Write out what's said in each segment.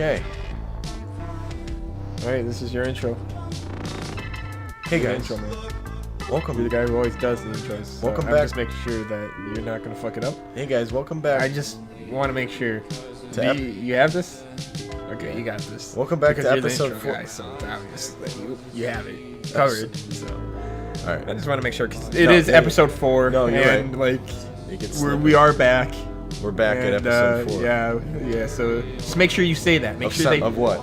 Okay. Alright, this is your intro. Hey Your guys. intro, man. Welcome. You're the guy who always does the intros. So Welcome I'm back. just making sure that you're not gonna fuck it up. Hey guys, welcome back. I just want to make sure. To You have this? Okay, you got this. Welcome back because to you're the episode intro 4. guy, so it's obvious that you have it covered. So Alright. I just want to make sure because it is episode 4. No, you're and right. like we are back. We're back at And, episode 4. Yeah. So just make sure you say that. Make sure Of what?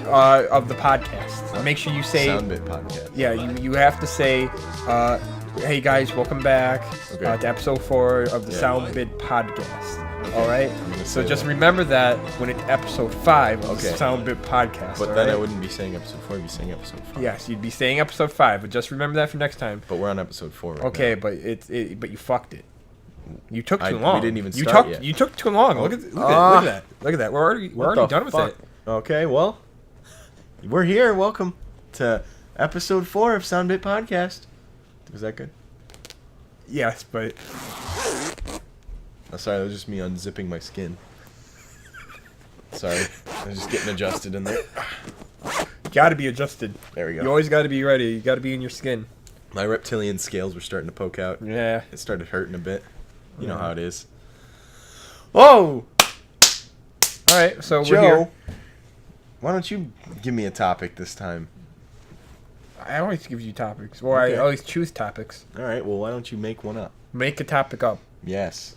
of the podcast. Make sure you say Soundbit podcast. Yeah, you have to say, hey guys, welcome back Okay. to episode 4 of the Yeah. Soundbit podcast. All right, gonna so say just that. remember that when it's episode 5 of the Okay. Soundbit podcast. But all then I right? wouldn't be saying episode 4, I'd be saying episode 5. Yes, you'd be saying episode 5, but just remember that for next time. But we're on episode 4 right Okay, now. but you fucked it. You took too We long. didn't even you start took, yet. You took too long. Look at that. Look at that. We're already What the done with fuck? it. Okay, well, we're here. Welcome to episode 4 of Soundbit podcast. Was that good? Yes, but Oh, sorry, that was just me unzipping my skin. Sorry, I was just getting adjusted in there. gotta be adjusted. There we go. You always gotta be ready. You gotta be in your skin. My reptilian scales were starting to poke out. Yeah. It started hurting a bit. You know how it is. Oh! All right, so we're Joe, here. why don't you give me a topic this time? I always give you topics, or Okay. I always choose topics. All right, well, why don't you make one up? Make a topic up. Yes.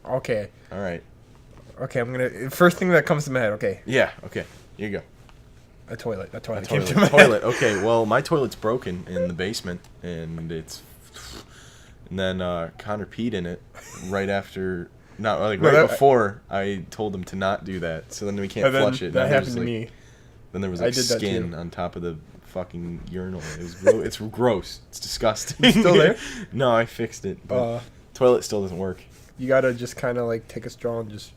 Okay. All right. Okay, I'm gonna. First thing that comes to my head. Okay, Yeah, okay. Here you go. a toilet. A toilet. A came toilet. to my Toilet. head. Okay, well, my toilet's broken in the basement, and it's... And then Connor peed in it right after... Not like No, right that- before I told him to not do that, so then we can't And then flush it. that Now there's, happened to like- me. Then there was I like did that skin too. on top of the fucking urinal. It was it's gross. It's disgusting. You still there? No, I fixed it. But toilet still doesn't work. You gotta just kind of like take a straw and just,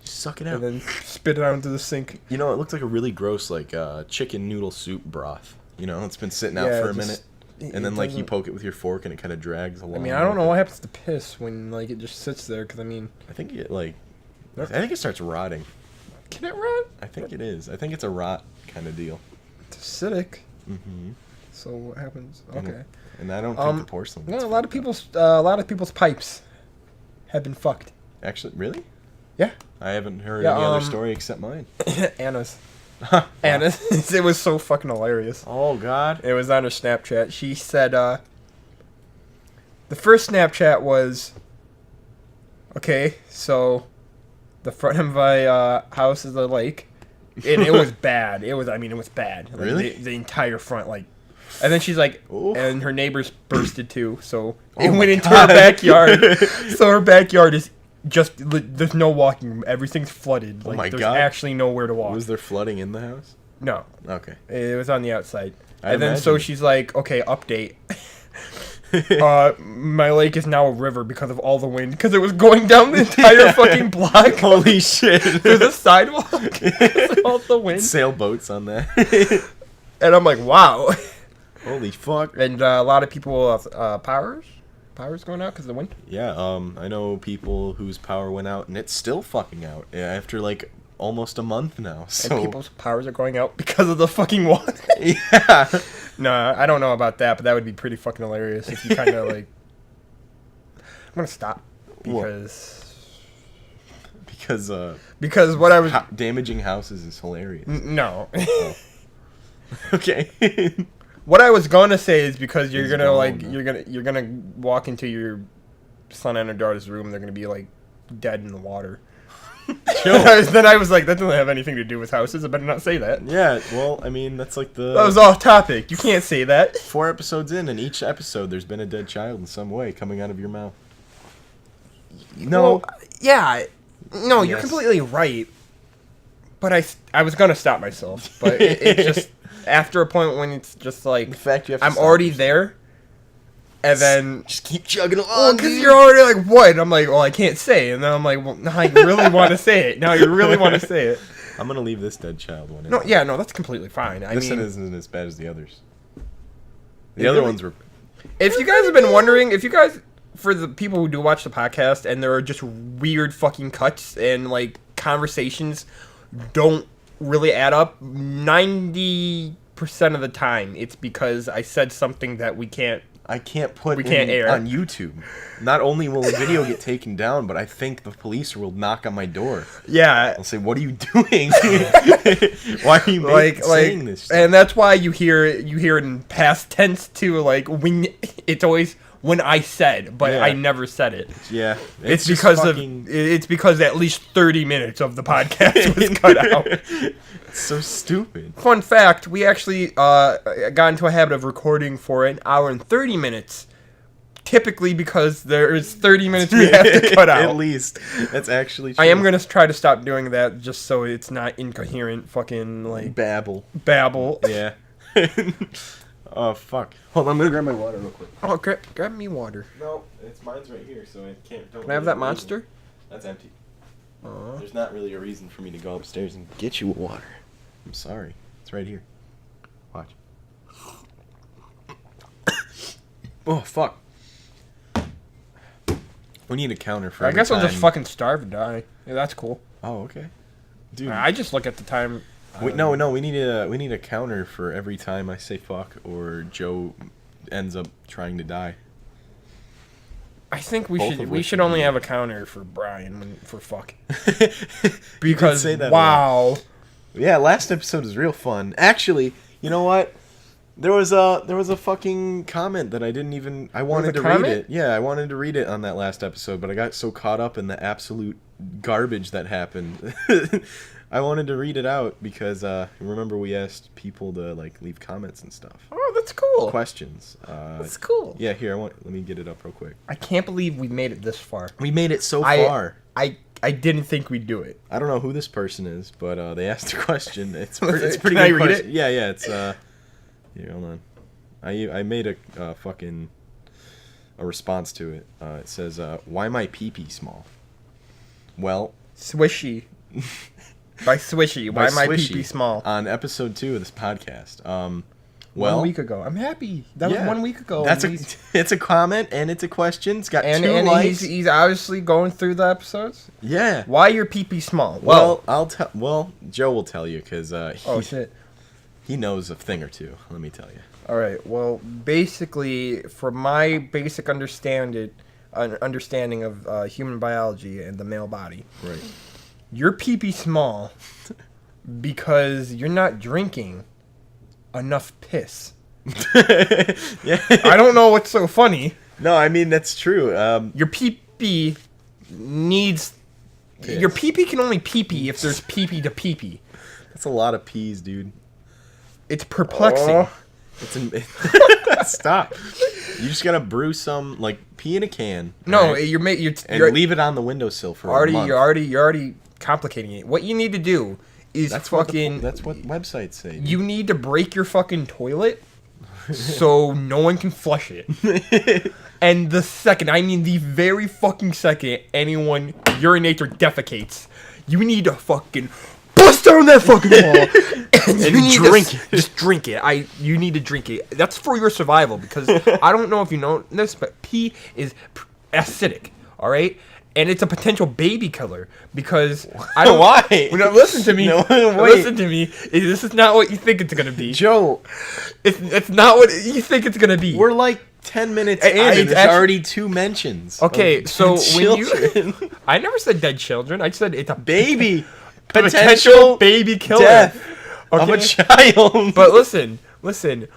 Just suck it out. and then spit it out into the sink. You know, it looked like a really gross like chicken noodle soup broth. You know, it's been sitting out Yeah, for a just- minute, it and then like you doesn't- poke it with your fork and it kind of drags along. I mean, I don't know what happens to piss when like it just sits there. Cause I mean, I think it I think it starts rotting. can it rot? I think it is. I think it's a rot kind of deal. It's acidic. Mm-hmm. So what happens? And- Okay. And I don't think the porcelain. No, gets a lot of fucked up. people's pipes have been fucked. Actually, really? Yeah. I haven't heard Yeah, any other story except mine. Anna's. Anna's. It was so fucking hilarious. Oh God. It was on her Snapchat. She said, the first Snapchat was, okay, so the front of my house is a lake, and it was bad. It was bad. Like, Really? The entire front, like, and then she's like, Oof. and her neighbors bursted too, so it Oh my went into God. her backyard. So her backyard is just, there's no walking room. Everything's flooded. Like, my there's God. actually nowhere to walk. Was there flooding in the house? No. Okay. It was on the outside. I And then so imagine. she's like, okay, update. My lake is now a river because of all the wind. Because it was going down the entire fucking block. Holy shit. Through the sidewalk. Because of all the wind. Sailboats on that. And I'm like, wow. Holy fuck. And a lot of people, powers going out because of the wind. Yeah, I know people whose power went out and it's still fucking out after like almost a month now. So And people's powers are going out because of the fucking water. yeah. No, I don't know about that, but that would be pretty fucking hilarious if you kind of like... I'm going to stop. Because what I was... Damaging houses is hilarious. No. Okay. What I was gonna say is because you're It's gonna gone like now. you're gonna walk into your son and her daughter's room. They're gonna be like dead in the water. Then I was like, that doesn't have anything to do with houses. I better not say that. Yeah, well, I mean, that's like the That was off topic. You can't say that. 4 episodes in, and each episode there's been a dead child in some way coming out of your mouth. No. Well, yeah. No, you're Yes. completely right. But I was gonna stop myself, but it just after a point when it's just like In fact, you have to I'm stop already yourself. there, and then Just keep chugging along. well, because you're already like, what? I'm like, well, I can't say. And then I'm like, well, now I really want to say it. Now you really want to say it. I'm gonna leave this dead child one in. No, yeah, no, that's completely fine. I This mean, one isn't as bad as the others. It The other really- ones were... if you guys have been wondering, for the people who do watch the podcast and there are just weird fucking cuts and like conversations don't really add up, 90% of the time, it's because I said something that we can't air on YouTube. Not only will the video get taken down, but I think the police will knock on my door. Yeah. I'll say, "What are you doing? Why are you saying this stuff?" And that's why you hear it in past tense too. Like when it's always when I said, but I never said it. Yeah, it's because at least 30 minutes of the podcast was cut out. It's so stupid. Fun fact: we actually got into a habit of recording for an hour and 30 minutes. Typically, because there is 30 minutes we have to cut out. At least. That's actually true. I am going to try to stop doing that just so it's not incoherent fucking, like... Babble. Yeah. Oh, fuck. Hold on, I'm going to grab my water real quick. Oh, grab me water. No, mine's right here, so I can't... Can I have that monster? That's empty. There's not really a reason for me to go upstairs and get you a water. I'm sorry. It's right here. Watch. Oh, fuck. We need a counter for every I guess time. I'll just fucking starve and die. Yeah, that's cool. Oh, okay. Dude. I just look at the time. No, we need a counter for every time I say fuck or Joe ends up trying to die. I think we should only have a counter for Brian for fuck. Because say that wow. Yeah, last episode was real fun. Actually, you know what? There was a fucking comment that I wanted to read it. Yeah, I wanted to read it on that last episode, but I got so caught up in the absolute garbage that happened. I wanted to read it out because remember we asked people to like leave comments and stuff. Oh, that's cool. Questions. That's cool. Yeah, here let me get it up real quick. I can't believe we made it this far. We made it so far. I didn't think we'd do it. I don't know who this person is, but they asked a question. It's pretty Can good. I read question. it? Yeah, it's Here, hold on. I made a fucking a response to it. It says, "Why my pee-pee small?" Well, Swishy. By Swishy. Why my pee-pee small? On episode 2 of this podcast. 1 week ago. I'm happy. That was 1 week ago. It's a comment and it's a question. It's got 2 likes. He's obviously going through the episodes. Yeah. Why your pee-pee small? Well, Joe will tell you because oh shit. He knows a thing or two, let me tell you. All right. Well, basically, from my basic understanding of human biology and the male body, right, your pee-pee small because you're not drinking enough piss. Yeah. I don't know what's so funny. No, I mean that's true. Your pee-pee needs. Piss. Your pee-pee can only pee-pee if there's pee-pee to pee-pee. That's a lot of peas, dude. It's perplexing. Stop. You just gotta brew some, like, pee in a can. No, right? you're leave it on the windowsill for a month. You're already complicating it. What you need to do is that's what websites say. Dude. You need to break your fucking toilet so no one can flush it. And the very fucking second anyone urinates or defecates, you need to fucking bust down that fucking wall and drink it. Just drink it. You need to drink it. That's for your survival because I don't know if you know this, but pee is acidic. All right. And it's a potential baby killer because I don't. Why? No, listen to me. No, listen to me. This is not what you think it's gonna be, Joe. It's not what you think it's gonna be. We're like 10 minutes in, and there's already 2 mentions. Okay, so children. when I never said dead children. I said it's a baby. Potential baby killer. Death of a child. But listen.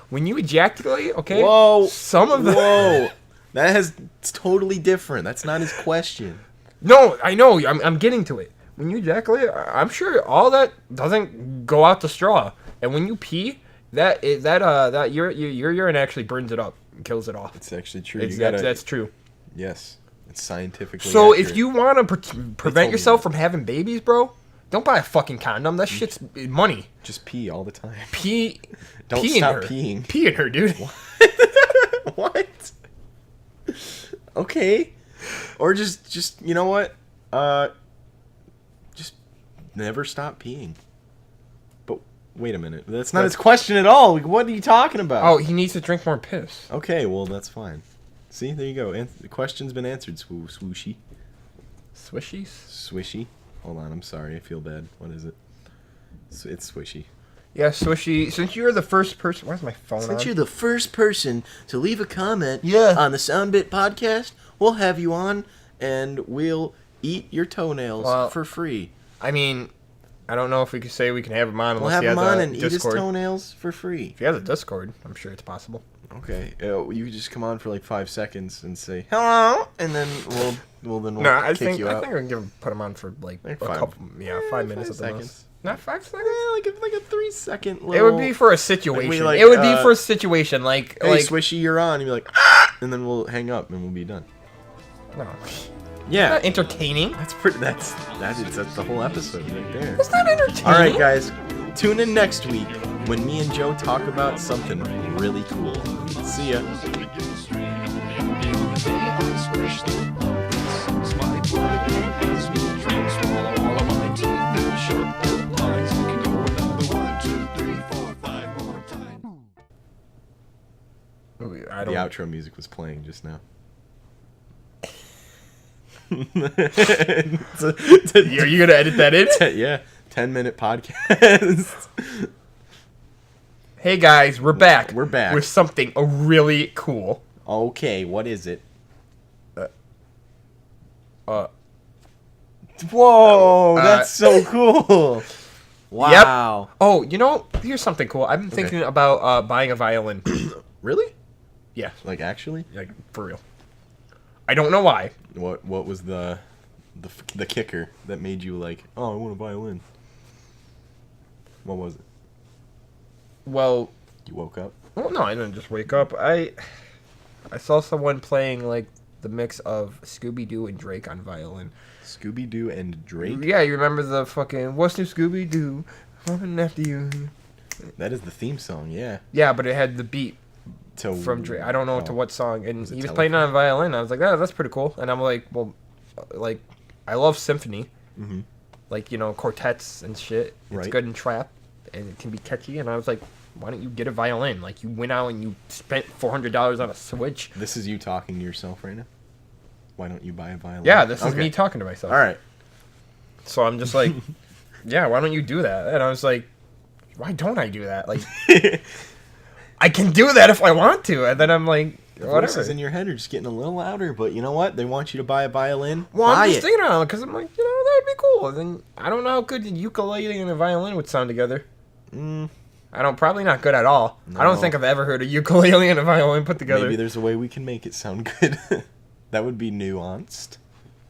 When you ejaculate, okay? Whoa. Whoa. It's totally different. That's not his question. No, I know. I'm getting to it. When you ejaculate, I'm sure all that doesn't go out the straw. And when you pee, that your urine actually burns it up and kills it off. It's actually true. That's true. Yes, it's scientifically. So accurate. if you want to prevent yourself from having babies, bro, don't buy a fucking condom. That shit's money. Just pee all the time. Don't stop peeing. Pee in her, dude. What? Okay. Or just you know what? Just never stop peeing. But wait a minute. That's not his question at all. What are you talking about? Oh, he needs to drink more piss. Okay, well that's fine. See, there you go. The question's been answered, swooshy. Swishies? Swishy. Hold on, I'm sorry. I feel bad. What is it? It's swishy. Yeah, Swishy, since you're the first person... Where's my phone Since on? you're the first person to leave a comment Yeah. on the Soundbit podcast, we'll have you on, and we'll eat your toenails for free. I mean, I don't know if we could say we can have him on We'll unless have he has him on a and eat his Discord. toenails for free. If he has a Discord, I'm sure it's possible. Okay, you could just come on for like 5 seconds and say hello, and then we'll I kick think you out. I think we can put him on for like a 5. couple, 5 minutes 5 at the seconds. most. Not 5 seconds. Like a 3-second little... It would be for a situation. like, it would be for a situation like Hey, like Swishy, you're on. And you'd be like, ah! And then we'll hang up and we'll be done. no, Yeah, not entertaining. that's pretty. That's the whole episode right there. It's not entertaining. All right, guys, tune in next week when me and Joe talk about something really cool. See ya. I The don't. outro music was playing just now. Are you gonna edit that in? Yeah, 10-minute podcast. Hey guys, we're back. We're back. with something really cool. Okay, what is it? Uh, Whoa, that's so cool. Wow. Oh, you know, here's something cool. I've been thinking about buying a violin. Really? Yeah, Like actually? like for real. I don't know why. What was the kicker that made you like, oh, I want a violin? What was it? Well, You woke up? well, no, I didn't just wake up. I saw someone playing like the mix of Scooby-Doo and Drake on violin. Scooby-Doo and Drake? Yeah, you remember the fucking "What's New Scooby-Doo? Running after you." That is the theme song, yeah. Yeah, but it had the beat To from Drake. I don't know to what song, and Was it he was playing it on violin. I was like, "Oh, that's pretty cool." And I'm like, "Well, like, I love symphony, Mm-hmm. like quartets and shit. It's Right. good in trap, and it can be catchy." And I was like, "Why don't you get a violin? Like, you went out and you spent $400 on a Switch." This is you talking to yourself right now? Why don't you buy a violin? Yeah, this is Okay. me talking to myself. All right. So I'm just like, "Yeah, why don't you do that?" And I was like, "Why don't I do that? Like, I can do that if I want to." And then I'm like, The whatever. voices in your head are just getting a little louder, but you know what? They want you to buy a violin. Well, buy I'm just it. thinking about it because I'm like, that'd be cool. And then I don't know how good the ukulele and a violin would sound together. Probably not good at all. I don't No. think I've ever heard a ukulele and a violin put together. Maybe there's a way we can make it sound good. That would be nuanced.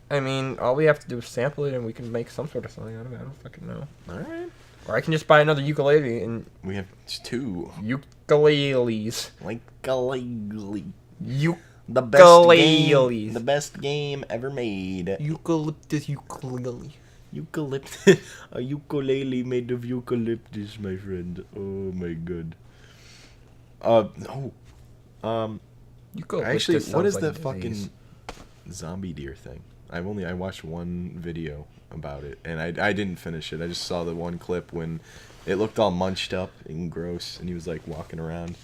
I mean, all we have to do is sample it and we can make some sort of song out of it. I don't fucking know. All right. Or I can just buy another ukulele and We have 2. ukuleles. Like ukulele. Ukulele. The best game ever made. Eucalyptus ukulele. Eucalyptus. A ukulele made of eucalyptus, my friend. Oh my god. Eucalyptus Actually, what sounds is like that a fucking disease. zombie deer thing? I watched one video about it, and I didn't finish it. I just saw the one clip when it looked all munched up and gross, and he was like walking around.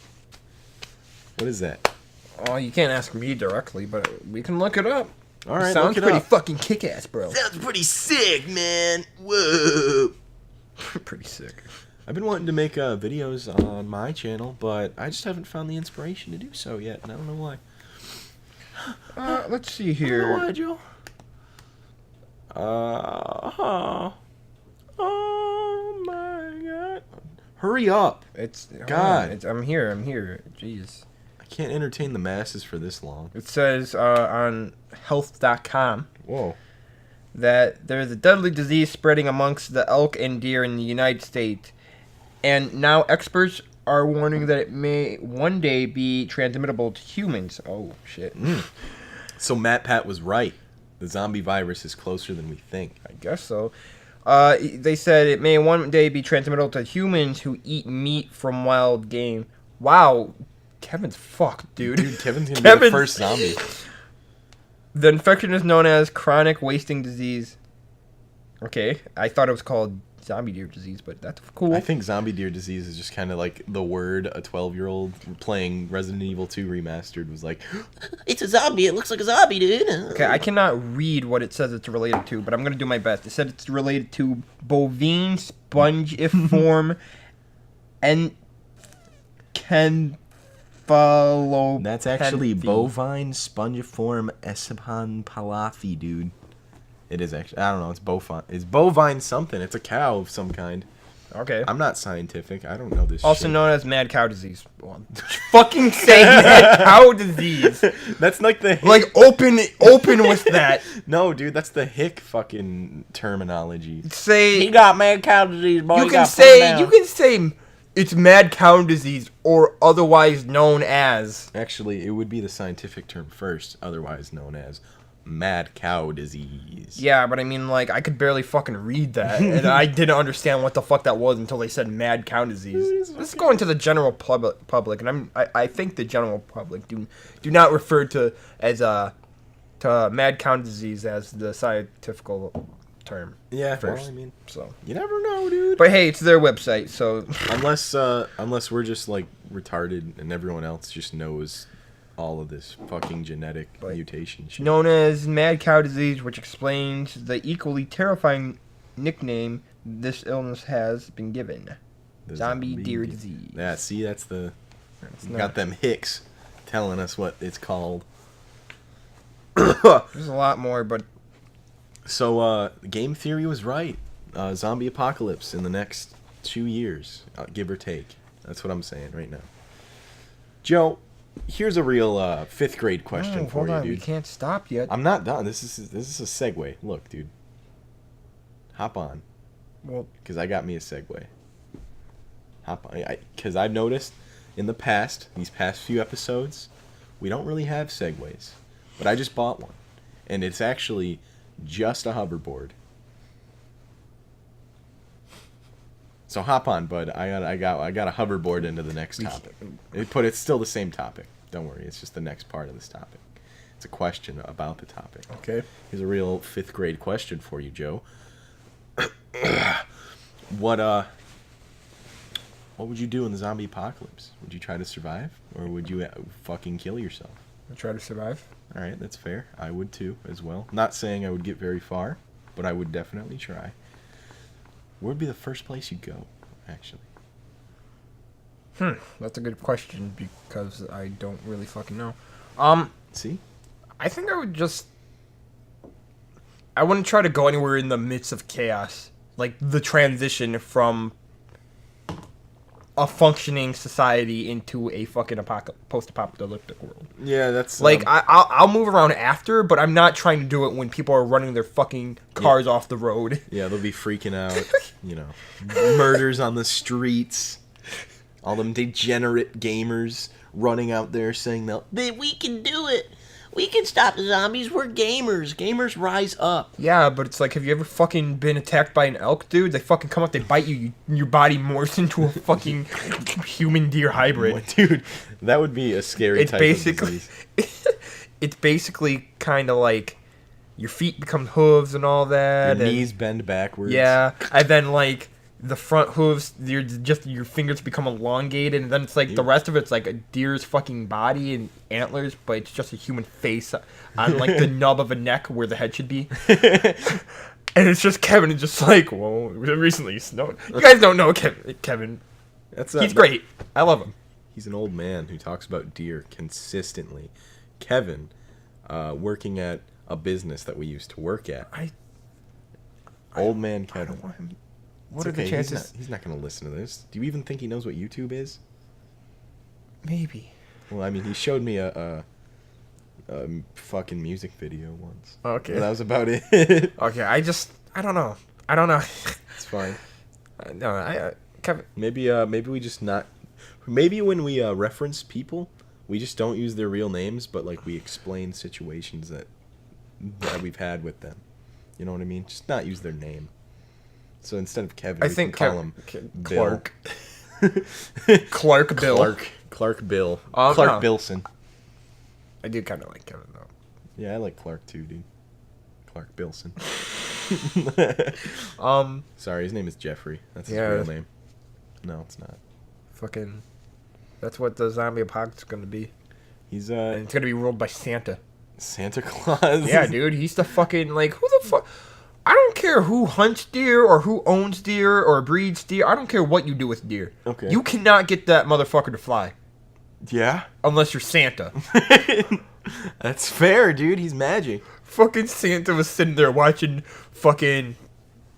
What is that? Oh, you can't ask me directly, but we can look it up. All right, Sounds look it pretty up. fucking kick-ass, bro. Sounds pretty sick, man. Whoa. Pretty sick. I've been wanting to make videos on my channel, but I just haven't found the inspiration to do so yet, and I don't know why. Let's see I don't know here. why, Joe. Oh my god. Hurry up. It's God. I'm here. Jeez. I can't entertain the masses for this long. It says on health.com Whoa. that there's a deadly disease spreading amongst the elk and deer in the United States, and now experts are warning that it may one day be transmittable to humans. Oh shit. So Matt Pat was right. The zombie virus is closer than we think. I guess so. They said it may one day be transmittable to humans who eat meat from wild game. Wow, Kevin's fucked, dude. Dude, Kevin's gonna be the first zombie. The infection is known as chronic wasting disease. Okay, I thought it was called zombie deer disease, but that's cool. I think zombie deer disease is just kind of like the word a 12-year-old playing Resident Evil 2 Remastered was like, it's a zombie, it looks like a zombie, dude. Okay, I cannot read what it says it's related to, but I'm going to do my best. It said it's related to bovine spongiform and Kenphalo. That's actually bovine spongiform espanpalafi, dude. It is actually, I don't know, it's bovine something. It's a cow of some kind. Okay. I'm not scientific. I don't know this Also shit. known as mad cow disease. Well, I'm fucking saying mad cow disease. That's like the hick. Like, open with that. No, dude, that's the hick fucking terminology. Say... He got mad cow disease, boy. You can say it's mad cow disease or otherwise known as... Actually, it would be the scientific term first, otherwise known as mad cow disease. Yeah, but I mean, like, I could barely fucking read that, and I didn't understand what the fuck that was until they said mad cow disease. This is going to the general public, and I think the general public do not refer to mad cow disease as the scientific term. Yeah, first. well, I mean, So you never know, dude. but hey, it's their website, so Unless we're just like retarded and everyone else just knows all of this fucking genetic mutation shit. known as mad cow disease, which explains the equally terrifying nickname this illness has been given. The Zombie deer disease. Yeah, see, that's the... not- Got them hicks telling us what it's called. There's a lot more, but So, game theory was right. Zombie apocalypse in the next 2 years, give or take. That's what I'm saying right now. Joe, here's a real 5th grade question for hold you, on, dude. we can't stop yet. I'm not done. This is a segue. Look, dude. Hop on. Well, Because I got me a segue. Hop on. Because I've noticed in the past, these past few episodes, we don't really have segues. But I just bought one. And it's actually just a hoverboard. So hop on, bud. I got a hoverboard into the next topic. It's still the same topic. Don't worry. It's just the next part of this topic. It's a question about the topic. okay. Here's a real 5th grade question for you, Joe. What would you do in the zombie apocalypse? Would you try to survive, or would you fucking kill yourself? I'll try to survive. All right, that's fair. I would too, as well. Not saying I would get very far, but I would definitely try. Where would be the first place you'd go, actually? That's a good question because I don't really fucking know. See? I think I would I wouldn't try to go anywhere in the midst of chaos. Like the transition from a functioning society into a fucking post-apocalyptic world. Yeah, that's... Like, I'll move around after, but I'm not trying to do it when people are running their fucking cars off the road. Yeah, they'll be freaking out, murders on the streets, all them degenerate gamers running out there saying that we can do it. We can stop the zombies. We're gamers. Gamers rise up. Yeah, but it's like, have you ever fucking been attacked by an elk, dude? They fucking come up, they bite you, your body morphs into a fucking human deer hybrid. Dude, that would be a scary type of disease. It's basically kind of like your feet become hooves and all that. Your and, knees bend backwards. Yeah, and then like the front hooves, your fingers become elongated, and then it's like the rest of it's like a deer's fucking body and antlers, but it's just a human face on like the nub of a neck where the head should be. And it's just Kevin, and just like, well, recently snowed. You guys don't know Kevin. He's great. I love him. He's an old man who talks about deer consistently. Kevin, working at a business that we used to work at. Old man Kevin. I don't want him. What are the chances? He's not going to listen to this. Do you even think he knows what YouTube is? Maybe. Well, I mean, he showed me a fucking music video once. Okay. But that was about it. Okay, I don't know. It's fine. Kevin. Maybe we just not. Maybe when we reference people, we just don't use their real names, but like we explain situations that we've had with them. You know what I mean? Just not use their name. So instead of Kevin, we can call him Clark. Clark Bill. Clark Bill. No. Clark Billson. I do kind of like Kevin though. Yeah, I like Clark too, dude. Clark Billson. Sorry, his name is Jeffrey. That's his Yeah. real name. No, it's not. Fucking. That's what the zombie apocalypse is gonna be. He's And it's gonna be ruled by Santa. Santa Claus. Yeah, dude. He's the fucking like who the fuck. I don't care who hunts deer or who owns deer or breeds deer. I don't care what you do with deer. Okay. You cannot get that motherfucker to fly Yeah. unless you're Santa. That's fair, dude. He's magic. Fucking Santa was sitting there watching fucking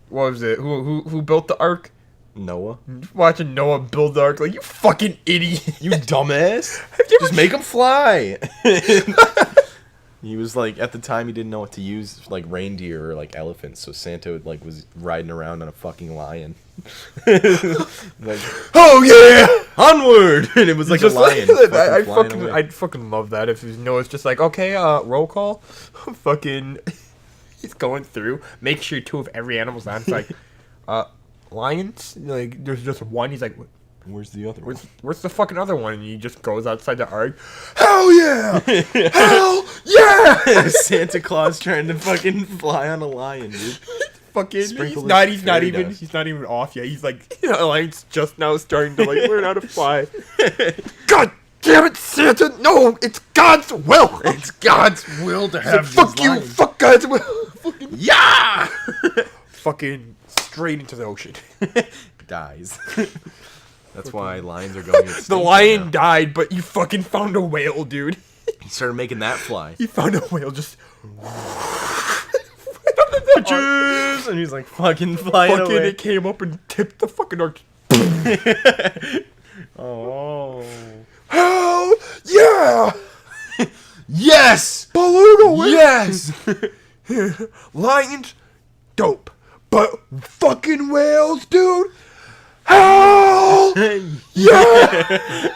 what was it? Who built the ark? Noah. Watching Noah build the ark. Like you fucking idiot. You dumbass. Have you ever Just make him fly. He was like, at the time, he didn't know what to use, like reindeer or like elephants. So Santa was riding around on a fucking lion. Like, Oh yeah. onward! And it was like a Just lion. I'd fucking love that if Noah's just like, okay, roll call. Fucking, he's going through, make sure 2 of every animal's on. It's like, lions. Like, there's just one. He's like, Where's the other one? where's the fucking other one? And he just goes outside the ark. Hell yeah! Hell yeah! Santa Claus trying to fucking fly on a lion, dude. Fucking, Sprinkle he's not his even fairy dust. he's not even off yet. He's like, the lion's just now starting to like learn how to fly. God damn it, Santa! No, it's God's will. It's God's will to He's like, have fuck these you, lions. fuck God's will. Fucking, Yeah! fucking straight into the ocean. Dies. That's why lions are going extinct. The lion died, but you fucking found a whale, dude. He started making that fly. You found a whale just. Cheers! And he's like fucking flying Fucking, away. it came up and tipped the fucking ark. Oh. Hell yeah! Yes! Beluga whale. Yes! Lions, dope. But fucking whales, dude. Hell yeah!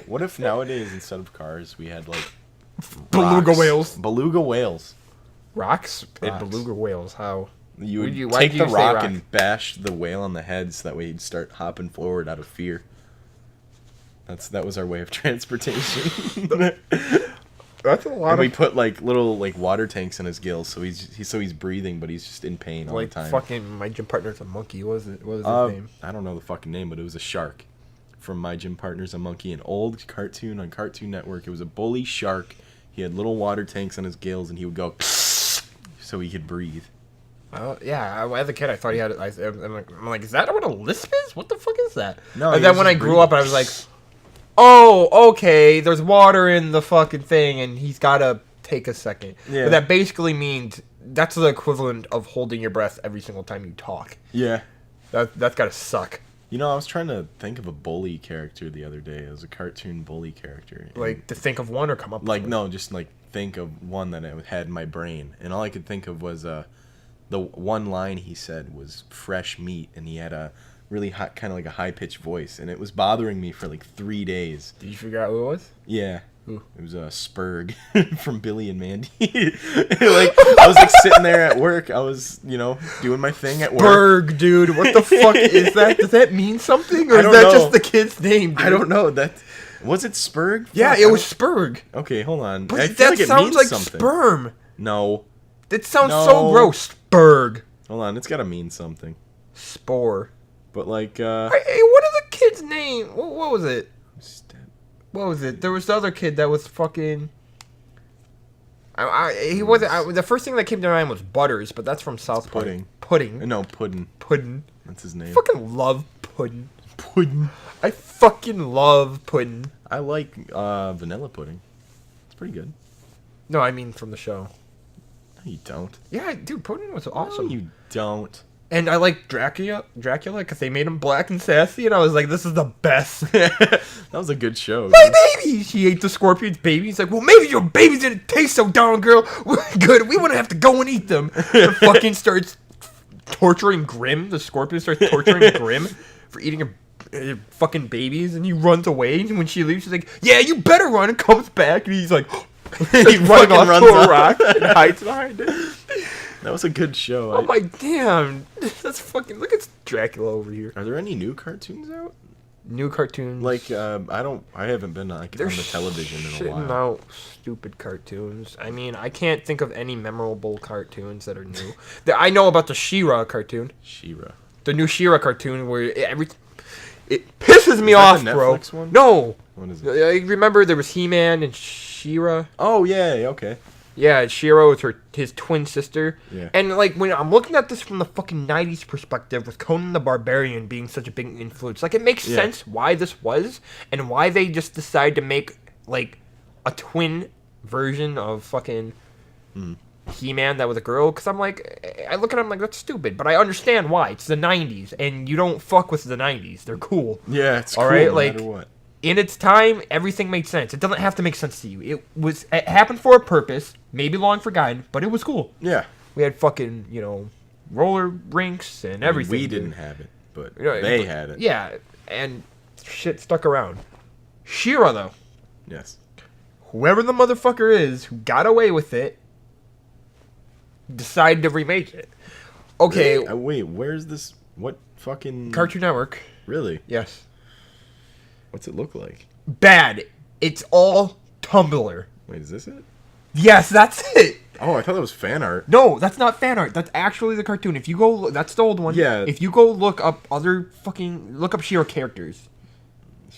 What if nowadays instead of cars we had like Beluga rocks? whales. Beluga whales. Rocks and Rocks. beluga whales. How? You would Why'd take you the say rock rock? and bash the whale on the head so that way he'd start hopping forward out of fear. That was our way of transportation. That's a lot And we of put like little like water tanks in his gills so he's breathing but he's just in pain all like the time. fucking. My gym partner's a monkey. What was his name? I don't know the fucking name, but it was a shark from My Gym Partner's a Monkey, an old cartoon on Cartoon Network. It was a bully shark. He had little water tanks on his gills, and he would go so he could breathe. Yeah. As a kid, I thought he had. I'm like, is that what a lisp is? What the fuck is that? No, And he then was when I just grew breathing. up, I was like, oh, okay. There's water in the fucking thing, and he's gotta take a second. Yeah. But that basically means that's the equivalent of holding your breath every single time you talk. Yeah. That's gotta suck. You know, I was trying to think of a bully character the other day. It was a cartoon bully character. And, Like to think of one or come up. like with no, just like think of one that I had in my brain, and all I could think of was the one line he said was fresh meat, and he had a really hot, kind of like a high pitched voice, and it was bothering me for like 3 days. Did you figure out who it was? Yeah. Who? It was Spurg from Billy and Mandy. Like I was like sitting there at work. I was, doing my thing at work. Berg, dude. What the fuck is that? Does that mean something, or I is don't that know. just the kid's name? Dude? I don't know. That was it Spurg? Yeah, Fuck, it I was don't- Spurg. Okay, hold on. But I feel that like it sounds means like something. sperm. No. That sounds No. so gross. Spurg. Hold on. It's got to mean something. Spore. But like Hey, what is the kid's name? What was it? st- What was it? There was the other kid that was fucking. He wasn't. The first thing that came to mind was Butters, but that's from South Park. Pudding. Pudding. no, Puddin'. Pudding. That's his name. Fucking love pudding. Puddin'. I fucking love pudding. I like vanilla pudding. It's pretty good. No, I mean from the show. No, you don't. Yeah, dude, pudding was awesome. No, you don't. And I like Dracula because they made him black and sassy, and I was like, this is the best. That was a good show. My dude. baby! She ate the scorpion's baby. He's like, well, maybe your babies didn't taste so darn good. We wouldn't have to go and eat them. And fucking starts torturing Grimm. The scorpion starts torturing Grimm for eating her fucking babies, and he runs away. And when she leaves, she's like, yeah, you better run. And comes back, and he's like, He running fucking off runs to a off. rock and hides behind it. That was a good show. Oh my damn. That's fucking, look at Dracula over here. Are there any new cartoons out? New cartoons. Like, I haven't been like on the television in a while. Shitting out stupid cartoons. I mean, I can't think of any memorable cartoons that are new. I know about the She-Ra cartoon. She-Ra. The new She-Ra cartoon where it pisses me off, the bro. Netflix one? No. What is it? I remember there was He-Man and She-Ra. Oh yeah, okay. Yeah, She-Ra was his twin sister. Yeah. And, like, when I'm looking at this from the fucking 90s perspective, with Conan the Barbarian being such a big influence, like, it makes sense why this was, and why they just decided to make, like, a twin version of fucking He-Man that was a girl. Because I'm like, I look at him like, that's stupid. But I understand why. It's the 90s, and you don't fuck with the 90s. They're cool. Yeah, it's All cool right, no like, matter what. in its time, everything made sense. It doesn't have to make sense to you. It happened for a purpose, maybe long forgotten, but it was cool. Yeah. We had fucking, roller rinks and everything. We didn't have it, but they had it. Yeah, and shit stuck around. She-Ra, though. Yes. Whoever the motherfucker is who got away with it decided to remake it. Okay. Wait, wait, where's this? What fucking... Cartoon Network. Really? Yes. What's it look like? Bad. It's all Tumblr. Wait, is this it? Yes, that's it. Oh, I thought that was fan art. No, that's not fan art. That's actually the cartoon. If you go, that's the old one. Yeah. If you go look up look up She-Ra characters,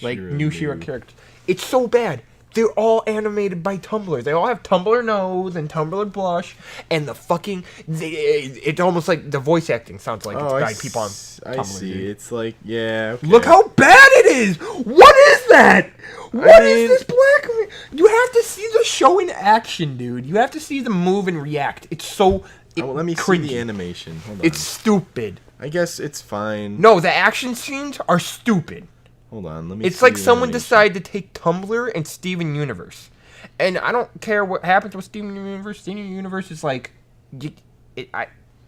like new She-Ra characters, it's so bad. They're all animated by Tumblr. They all have Tumblr nose and Tumblr blush, and the fucking. It's almost like the voice acting sounds like it's by people on Tumblr. I see. Dude. It's like, yeah. Okay. Look how bad it is. What is that? What is this black? You have to see the show in action, dude. You have to see them move and react. It's so. Well, let me cringy. see the animation. Hold on. It's stupid. I guess it's fine. No, the action scenes are stupid. Hold on, let me. It's see like the someone animation. decided to take Tumblr and Steven Universe, and I don't care what happens with Steven Universe. Steven Universe is like,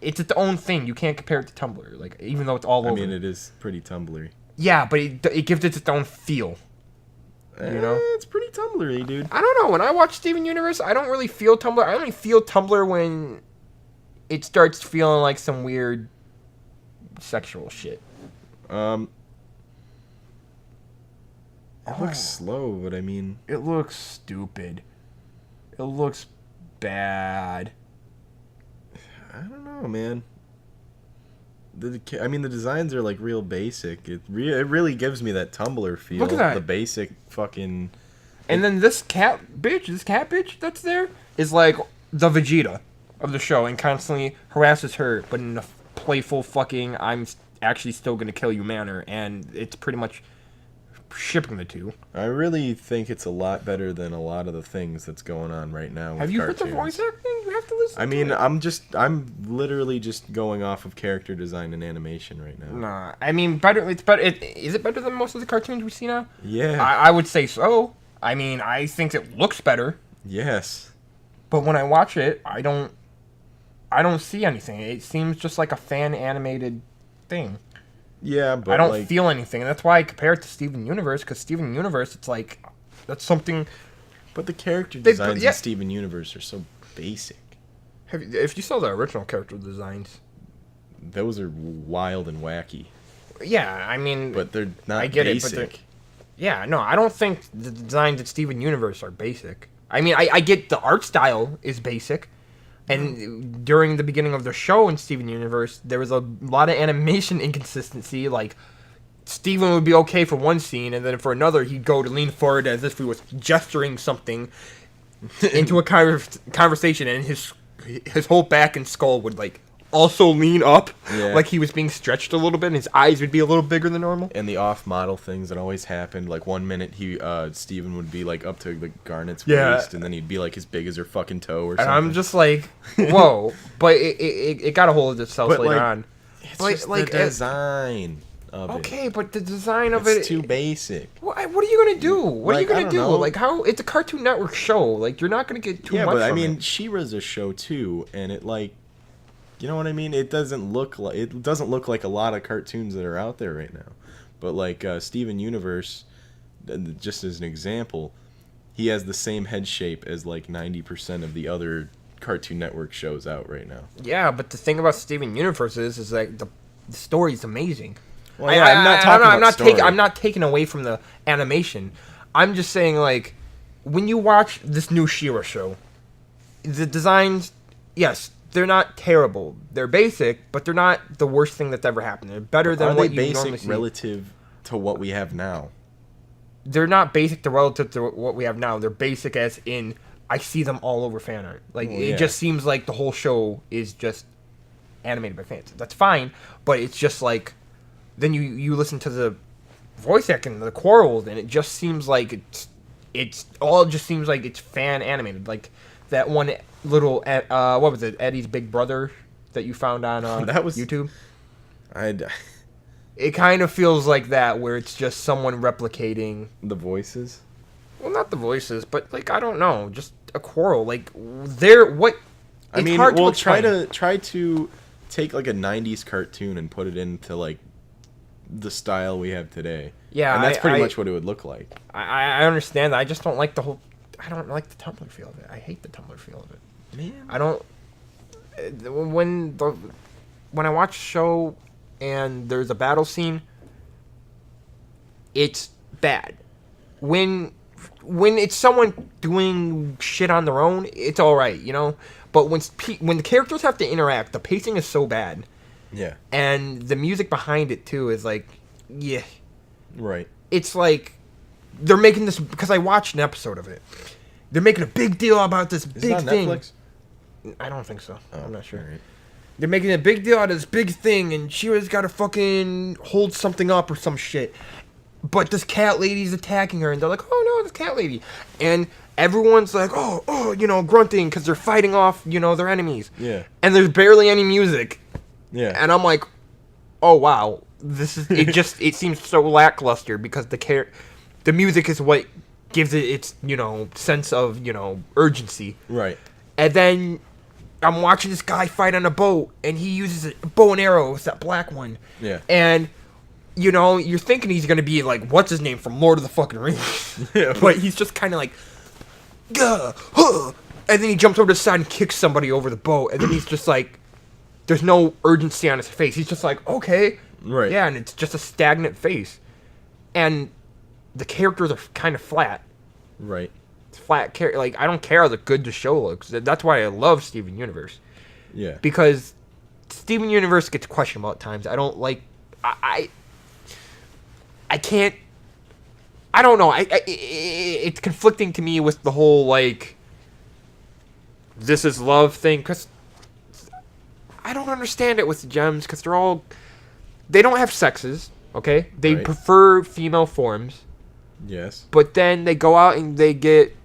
it's its own thing. You can't compare it to Tumblr. Like, even though it's all over. I mean, it is pretty Tumblr-y. Yeah, but it gives it its own feel. You know, it's pretty Tumblr-y, dude. I don't know. When I watch Steven Universe, I don't really feel Tumblr. I only feel Tumblr when it starts feeling like some weird sexual shit. It looks slow, but I mean... It looks stupid. It looks bad. I don't know, man. The designs are, like, real basic. It really gives me that Tumblr feel. Look at that. The basic fucking... And then this cat bitch that's there, is, like, the Vegeta of the show and constantly harasses her, but in a playful fucking, I'm actually still gonna kill you manner, and it's pretty much... shipping the two. I really think it's a lot better than a lot of the things that's going on right now. Have you heard the voice acting? You have to listen. I mean, to it. I'm literally just going off of character design and animation right now. Nah, I mean, better. It's better. Is it better than most of the cartoons we see now? Yeah. I would say so. I mean, I think it looks better. Yes. But when I watch it, I don't see anything. It seems just like a fan animated thing. Yeah, but I don't feel anything, and that's why I compare it to Steven Universe, because Steven Universe, it's like, that's something... But the character designs in Steven Universe are so basic. If you saw the original character designs... Those are wild and wacky. Yeah, I mean... But they're not I get basic. It, but yeah, no, I don't think the designs in Steven Universe are basic. I mean, I get the art style is basic, and during the beginning of the show in Steven Universe, there was a lot of animation inconsistency. Like, Steven would be okay for one scene, and then for another, he'd go to lean forward as if he was gesturing something into a conversation, and his whole back and skull would, like, also lean up, like he was being stretched a little bit, and his eyes would be a little bigger than normal. And the off-model things that always happened, like 1 minute Steven would be like up to like Garnet's waist, and then he'd be like as big as her fucking toe or something. And I'm just like, whoa! But it got a hold of itself later like, on. It's but just the design of it. Okay, but the design of it's too basic. What are you gonna do? What are you gonna do? Know. Like, how? It's a Cartoon Network show. Like, you're not gonna get too much. Yeah, but I from mean, it. She-Ra's a show too, and it like. You know what I mean? It doesn't look like a lot of cartoons that are out there right now. But like Steven Universe, just as an example, he has the same head shape as like 90% of the other Cartoon Network shows out right now. Yeah, but the thing about Steven Universe is like the story's amazing. Well, yeah, I'm not talking about story. I'm not taking away from the animation. I'm just saying, like, when you watch this new She-Ra show, the designs, yes, they're not terrible. They're basic, but they're not the worst thing that's ever happened. They're better than what you normally see. Relative to what we have now? They're not basic to relative to what we have now. They're basic as in, I see them all over fan art. Like, it just seems like the whole show is just animated by fans. That's fine, but it's just like, then you listen to the voice acting, the quarrels, and it just seems like it's fan animated. Like that one little what was it, Eddie's big brother that you found on that was YouTube. It kind of feels like that, where it's just someone replicating the voices. Well, not the voices, but like I don't know, just a quarrel. Like what? I mean, we'll try to take like a '90s cartoon and put it into like the style we have today. Yeah, and that's pretty much what it would look like. I understand that. I just don't like the whole. I don't like the Tumblr feel of it. I hate the Tumblr feel of it. Man, I don't. When I watch a show and there's a battle scene, it's bad. When it's someone doing shit on their own, it's all right, you know. But when the characters have to interact, the pacing is so bad. Yeah. And the music behind it too is like, yeah. Right. It's like they're making this, because I watched an episode of it. They're making a big deal about this big thing. Netflix? I don't think so. I'm not sure. Right. They're making a big deal out of this big thing, and She-Ra's got to fucking hold something up or some shit. But this cat lady's attacking her, and they're like, oh no, this cat lady. And everyone's like, oh, you know, grunting because they're fighting off, you know, their enemies. Yeah. And there's barely any music. Yeah. And I'm like, oh wow, it seems so lackluster, because the music is what gives it its, you know, sense of, you know, urgency. Right. And then I'm watching this guy fight on a boat, and he uses a bow and arrow. It's that black one. Yeah. And, you know, you're thinking he's going to be like, what's his name from Lord of the fucking Rings? Yeah. But he's just kind of like, gah, huh. And then he jumps over to the side and kicks somebody over the boat. And then he's just like, there's no urgency on his face. He's just like, okay. Right. Yeah, and it's just a stagnant face. And the characters are kind of flat. Right. Flat character. Like, I don't care how good the show looks. That's why I love Steven Universe. Yeah. Because Steven Universe gets questionable at times. I don't like. I can't. I don't know. It's conflicting to me with the whole like, this is love thing, because I don't understand it with the gems, because they don't have sexes. Okay, they prefer female forms. Yes. But then they go out and they get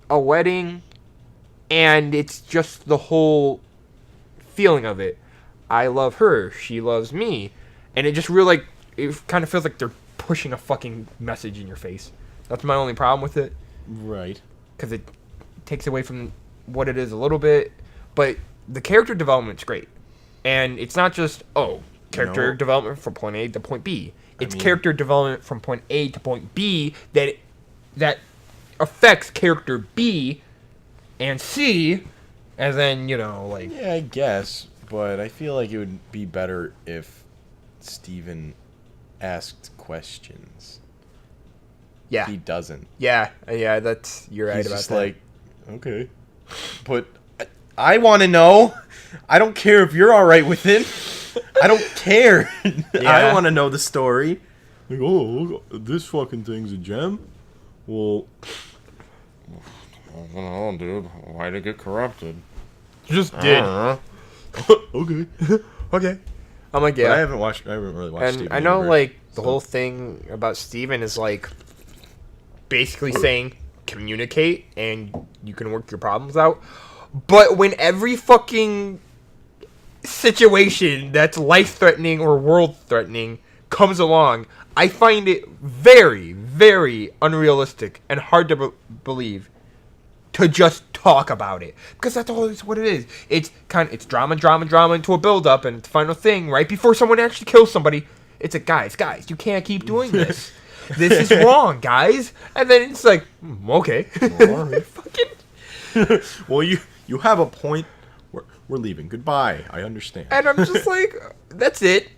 a wedding, and it's just the whole feeling of it. I love her, she loves me, and it just really like, it kind of feels like they're pushing a fucking message in your face. That's my only problem with it. Right. Because it takes away from what it is a little bit, but the character development's great, and it's not just character development from point A to point B. It's character development from point A to point B that affects character B and C, and then, you know, like... Yeah, I guess, but I feel like it would be better if Steven asked questions. Yeah. He doesn't. Yeah, that's... You're right about that. He's just like, okay. But I want to know. I don't care if you're all right with it. I don't care. Yeah. I want to know the story. Like, look, this fucking thing's a gem? Well, I don't know, dude. Why'd it get corrupted? Just did. Okay. Okay. I'm like, yeah. But I haven't really watched Steven I know, Universe, like, the whole thing about Steven is, like, basically saying, communicate, and you can work your problems out. But when every fucking situation that's life-threatening or world-threatening comes along, I find it very, very unrealistic and hard to believe to just talk about it, because that's always what it is. It's drama into a build-up, and the final thing right before someone actually kills somebody, it's like, guys, you can't keep doing this. This is wrong, guys. And then it's like, okay. Well, you have a point we're leaving. Goodbye. I understand. And I'm just like, that's it.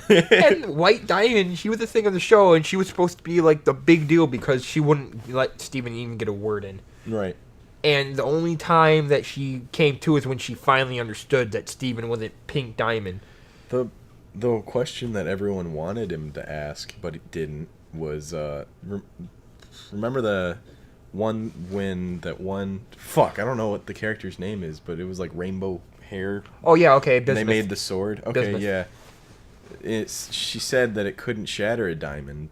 And White Diamond, she was the thing of the show, and she was supposed to be like the big deal because she wouldn't let Steven even get a word in. Right. And the only time that she came to is when she finally understood that Steven wasn't Pink Diamond. The question that everyone wanted him to ask, but it didn't, was remember the one when that one fuck, I don't know what the character's name is, but it was like rainbow hair. Oh yeah, okay, Bismuth. They made the sword. Okay, Bismuth. Yeah. She said that it couldn't shatter a diamond.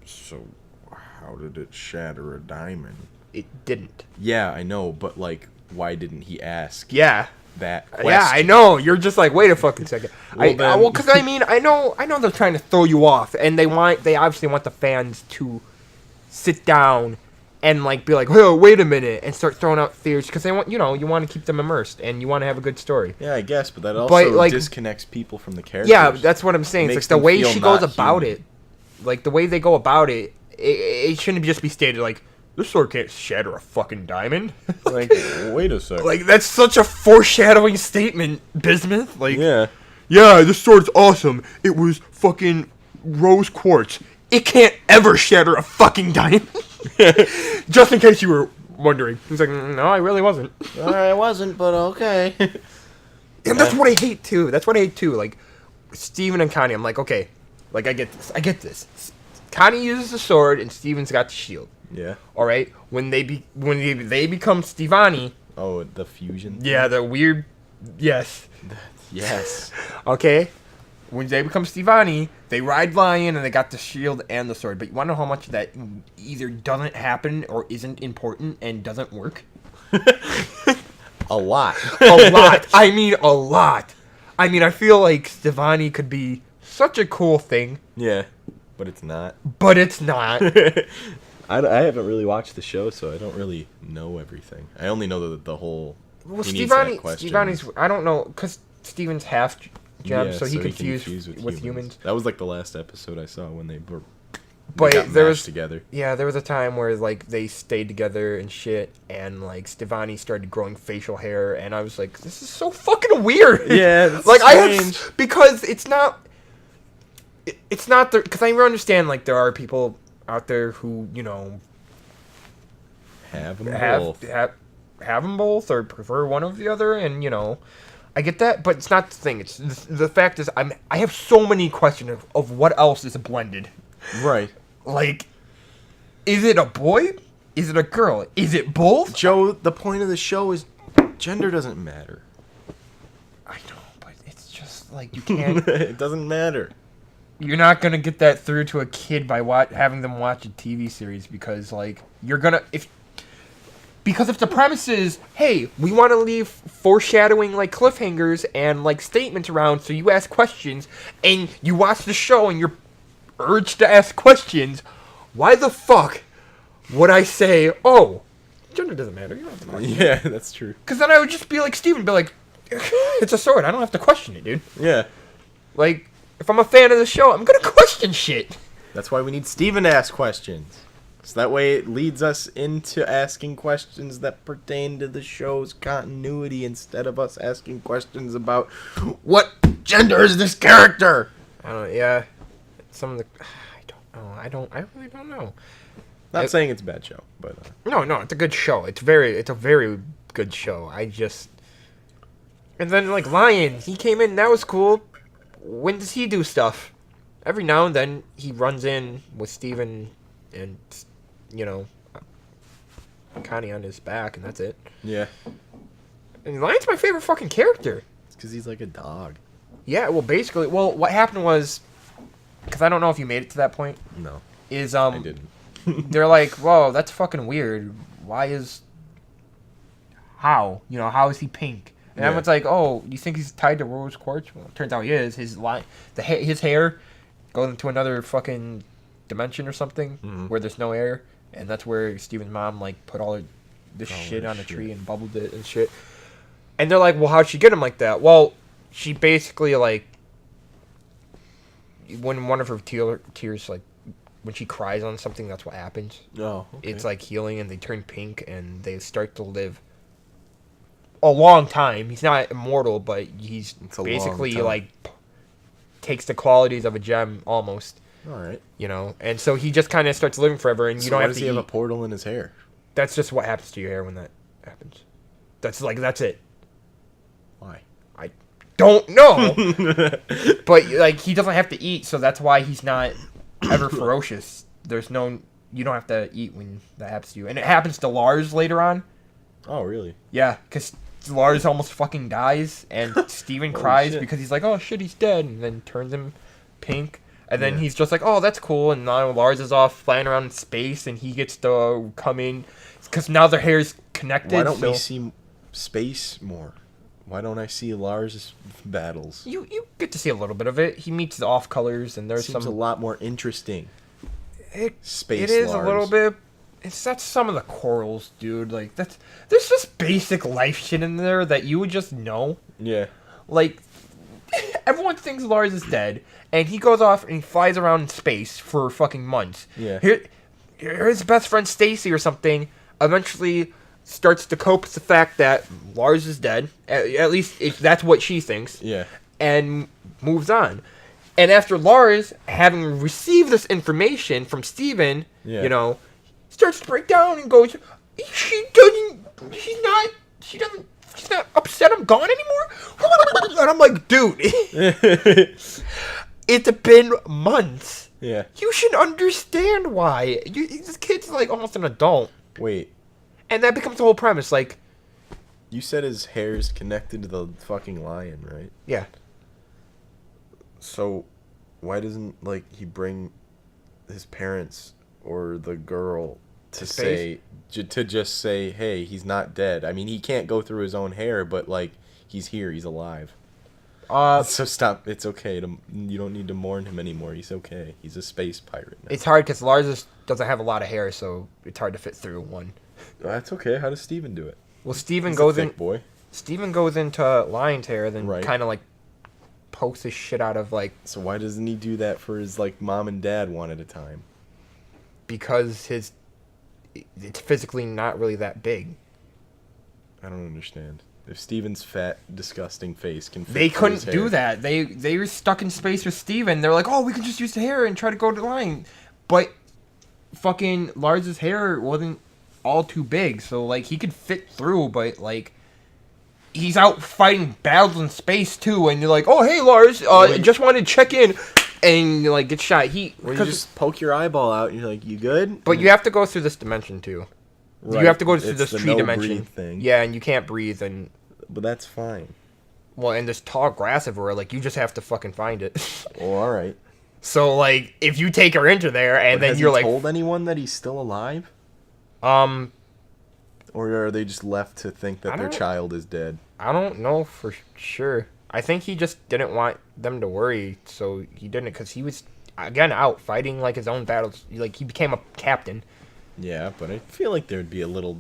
So how did it shatter a diamond? It didn't. Yeah, I know, but like, why didn't he ask? Yeah. That question? Yeah, I know. You're just like, wait a fucking second. Because I mean, I know they're trying to throw you off, and they obviously want the fans to sit down and like be like, oh, wait a minute, and start throwing out theories because they want, you want to keep them immersed and you want to have a good story. Yeah, I guess, but that also disconnects people from the characters. Yeah, that's what I'm saying. It's like the way she goes about it, like the way they go about it, it shouldn't just be stated like, this sword can't shatter a fucking diamond. Like, wait a second. Like, that's such a foreshadowing statement, Bismuth. Like, yeah, this sword's awesome. It was fucking rose quartz. It can't ever shatter a fucking diamond. Just in case you were wondering. He's like, no, I really wasn't. I wasn't, but okay. And that's what I hate, too. Like, Steven and Connie, I'm like, okay. Like, I get this. Connie uses the sword, and Steven's got the shield. Yeah. All right. When they become Stevani. Oh, the fusion. Yeah, the weird. Yes. Yes. Okay. When they become Stevani, they ride Lion and they got the shield and the sword. But you want to know how much that either doesn't happen or isn't important and doesn't work? A lot. A lot. I mean, a lot. I mean, I feel like Stevani could be such a cool thing. Yeah. But it's not. I haven't really watched the show, so I don't really know everything. I only know the whole. Well, Stevani's. I don't know, because Steven's half gem, so he confused with humans. That was like the last episode I saw when they were. But there was together. Yeah, there was a time where like they stayed together and shit, and like Stevani started growing facial hair, and I was like, this is so fucking weird. Yeah, that's like strange. Because it's not because I understand like there are people out there who have them both or prefer one over the other, and I get that, but it's not the thing. It's the fact is I have so many questions of what else is blended. Right. Like, is it a boy? Is it a girl? Is it both? Joe, the point of the show is gender doesn't matter. I know, but it's just like you can't. It doesn't matter. You're not gonna get that through to a kid by having them watch a TV series because like you're gonna if the premise is, hey, we want to leave foreshadowing like cliffhangers and like statements around, so you ask questions and you watch the show and you're urged to ask questions. Why the fuck would I say, oh, gender doesn't matter? You don't have to question it. That's true. Because then I would just be like Steven, be like, it's a sword. I don't have to question it, dude. Yeah. Like, if I'm a fan of the show, I'm gonna question shit. That's why we need Steven to ask questions. So that way it leads us into asking questions that pertain to the show's continuity instead of us asking questions about what gender is this character? I don't know, yeah. Some of the... I really don't know. Not saying it's a bad show, but... No, it's a good show. It's a very good show. And then, like, Lion, he came in, that was cool. When does he do stuff? Every now and then, he runs in with Steven and, Connie on his back, and that's it. Yeah. And Lion's my favorite fucking character. It's because he's like a dog. Yeah, well, basically... Well, what happened was... Because I don't know if you made it to that point. No. I didn't. They're like, whoa, that's fucking weird. Why is... How? How is he pink? And everyone's like, oh, you think he's tied to rose quartz? Well, it turns out he is. His hair goes into another fucking dimension or something where there's no air. And that's where Steven's mom, like, put all this shit on a tree and bubbled it and shit. And they're like, well, how'd she get him like that? Well, she basically, like... When one of her tears, like, when she cries on something, that's what happens. Oh, okay. It's, like, healing, and they turn pink, and they start to live a long time. He's not immortal, but he's a basically long time. like takes the qualities of a gem almost. All right. You know, and so he just kind of starts living forever, and you don't why have does to he have eat. a portal in his hair? That's just what happens to your hair when that happens. That's it. Why? I don't know. But like he doesn't have to eat, so that's why he's not ever ferocious. You don't have to eat when that happens to you. And it happens to Lars later on. Oh, really? Yeah, because Lars almost fucking dies, and Steven cries because he's like, oh shit, he's dead, and then turns him pink. And then he's just like, oh, that's cool. And now Lars is off flying around in space, and he gets to come in. Because now their hair is connected. Why don't we see space more? Why don't I see Lars' battles? You get to see a little bit of it. He meets the off colors, and there's Seems a lot more interesting. Space It is Lars. a little bit. That's some of the corals, dude. Like there's just basic life shit in there that you would just know. Yeah. Like everyone thinks Lars is dead, and he goes off and he flies around in space for fucking months. Yeah. His best friend Stacy or something eventually starts to cope with the fact that Lars is dead. At least that's what she thinks. Yeah. And moves on. And after Lars, having received this information from Steven, Yeah. you know, starts to break down and goes, she's not upset I'm gone anymore? And I'm like, dude, it's been months. Yeah. You should understand why. This kid's like almost an adult. Wait. And that becomes the whole premise. Like, You said his hair is connected to the fucking lion, right? yeah. So, why doesn't he bring his parents or the girl to say to just say, hey, he's not dead? I mean, he can't go through his own hair, but he's here, he's alive. So stop. It's okay you don't need to mourn him anymore. He's okay. He's a space pirate now. It's hard because Lars doesn't have a lot of hair, so it's hard to fit through one. That's okay. How does Steven do it? Well, Steven He's goes a thick boy. Steven goes into lion's hair, then Right. kind of pokes his shit out of So why doesn't he do that for his mom and dad one at a time? because it's physically not really that big. I don't understand. If Steven's fat, disgusting face can fit They through couldn't his hair- do that. They were stuck in space with Steven. They're like, oh, we can just use the hair and try to go to the lion. But fucking Lars's hair wasn't all too big, so he could fit through, but he's out fighting battles in space too, and you're like, oh hey Lars, just wanted to check in, and get shot. Well, you just poke your eyeball out and you're like, you good? But you have to go through this dimension too. Right. You have to go through It's this the tree no dimension breathe thing. Yeah, and you can't breathe, and But that's fine. and this tall grass everywhere, you just have to fucking find it. Well, all right. So if you take her into there and But then has you're he told anyone that he's still alive? Or are they just left to think that their child is dead? I don't know for sure. I think he just didn't want them to worry, so he didn't, because he was again out fighting his own battles. He became a captain. Yeah, but I feel like there'd be a little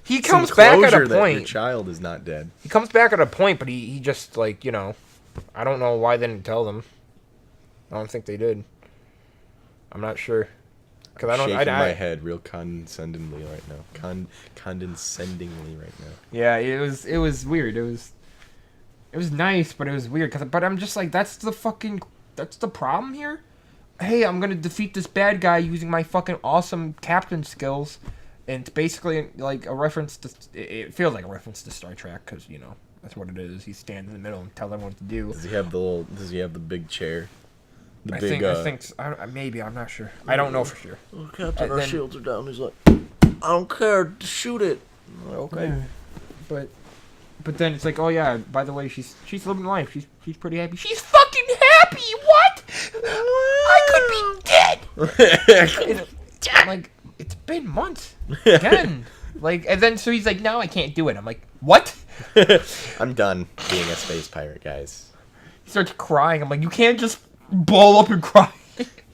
He comes back at a closure that point. your child is not dead. He comes back at a point, but he just I don't know why they didn't tell them. I don't think they did. I'm not sure. Because I don't. Shaking my head real condescendingly right now. Condescendingly right now. Yeah, it was weird. It was nice, but it was weird. But I'm just that's the problem here. Hey, I'm gonna defeat this bad guy using my fucking awesome captain skills, and it's basically a reference to. It feels like a reference to Star Trek, because that's what it is. He stands in the middle and tells everyone what to do. Does he have the big chair? I think maybe, I'm not sure. I don't know for sure. Oh, Captain, our shields are down. He's like, I don't care, shoot it. Like, okay. But then it's oh yeah, by the way, she's living life. She's pretty happy. She's fucking happy. What? I could be dead. It's been months again. And then so he's no, I can't do it. I'm like, what? I'm done being a space pirate, guys. He starts crying. I'm like, you can't just ball up and cry.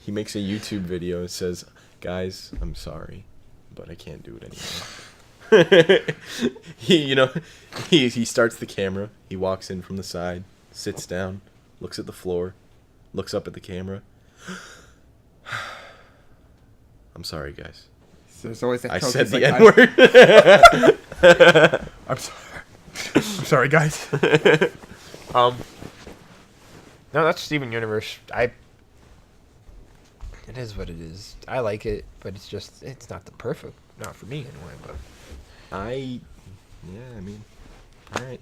He makes a YouTube video and says, guys, I'm sorry, but I can't do it anymore. He starts the camera. He walks in from the side, sits down, looks at the floor, looks up at the camera. I'm sorry, guys. There's always that I joke. said He's the N-word. I'm sorry. sorry, guys. No, that's Steven Universe. It is what it is. I like it, but it's not the perfect, not for me anyway. But I mean, all right.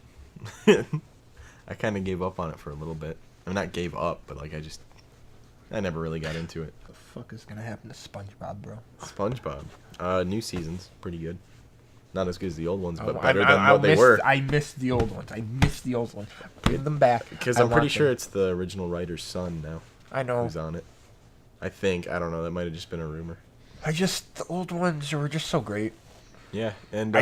I kind of gave up on it for a little bit. I mean, not gave up, but like I never really got into it. the fuck is gonna happen to SpongeBob, bro? SpongeBob. New season's pretty good. Not as good as the old ones, but Oh, better than what they were. I missed the old ones. Bring them back. Because I'm pretty sure it's the original writer's son now. I know. Who's on it. I think. I don't know. That might have just been a rumor. The old ones were just so great. Yeah, and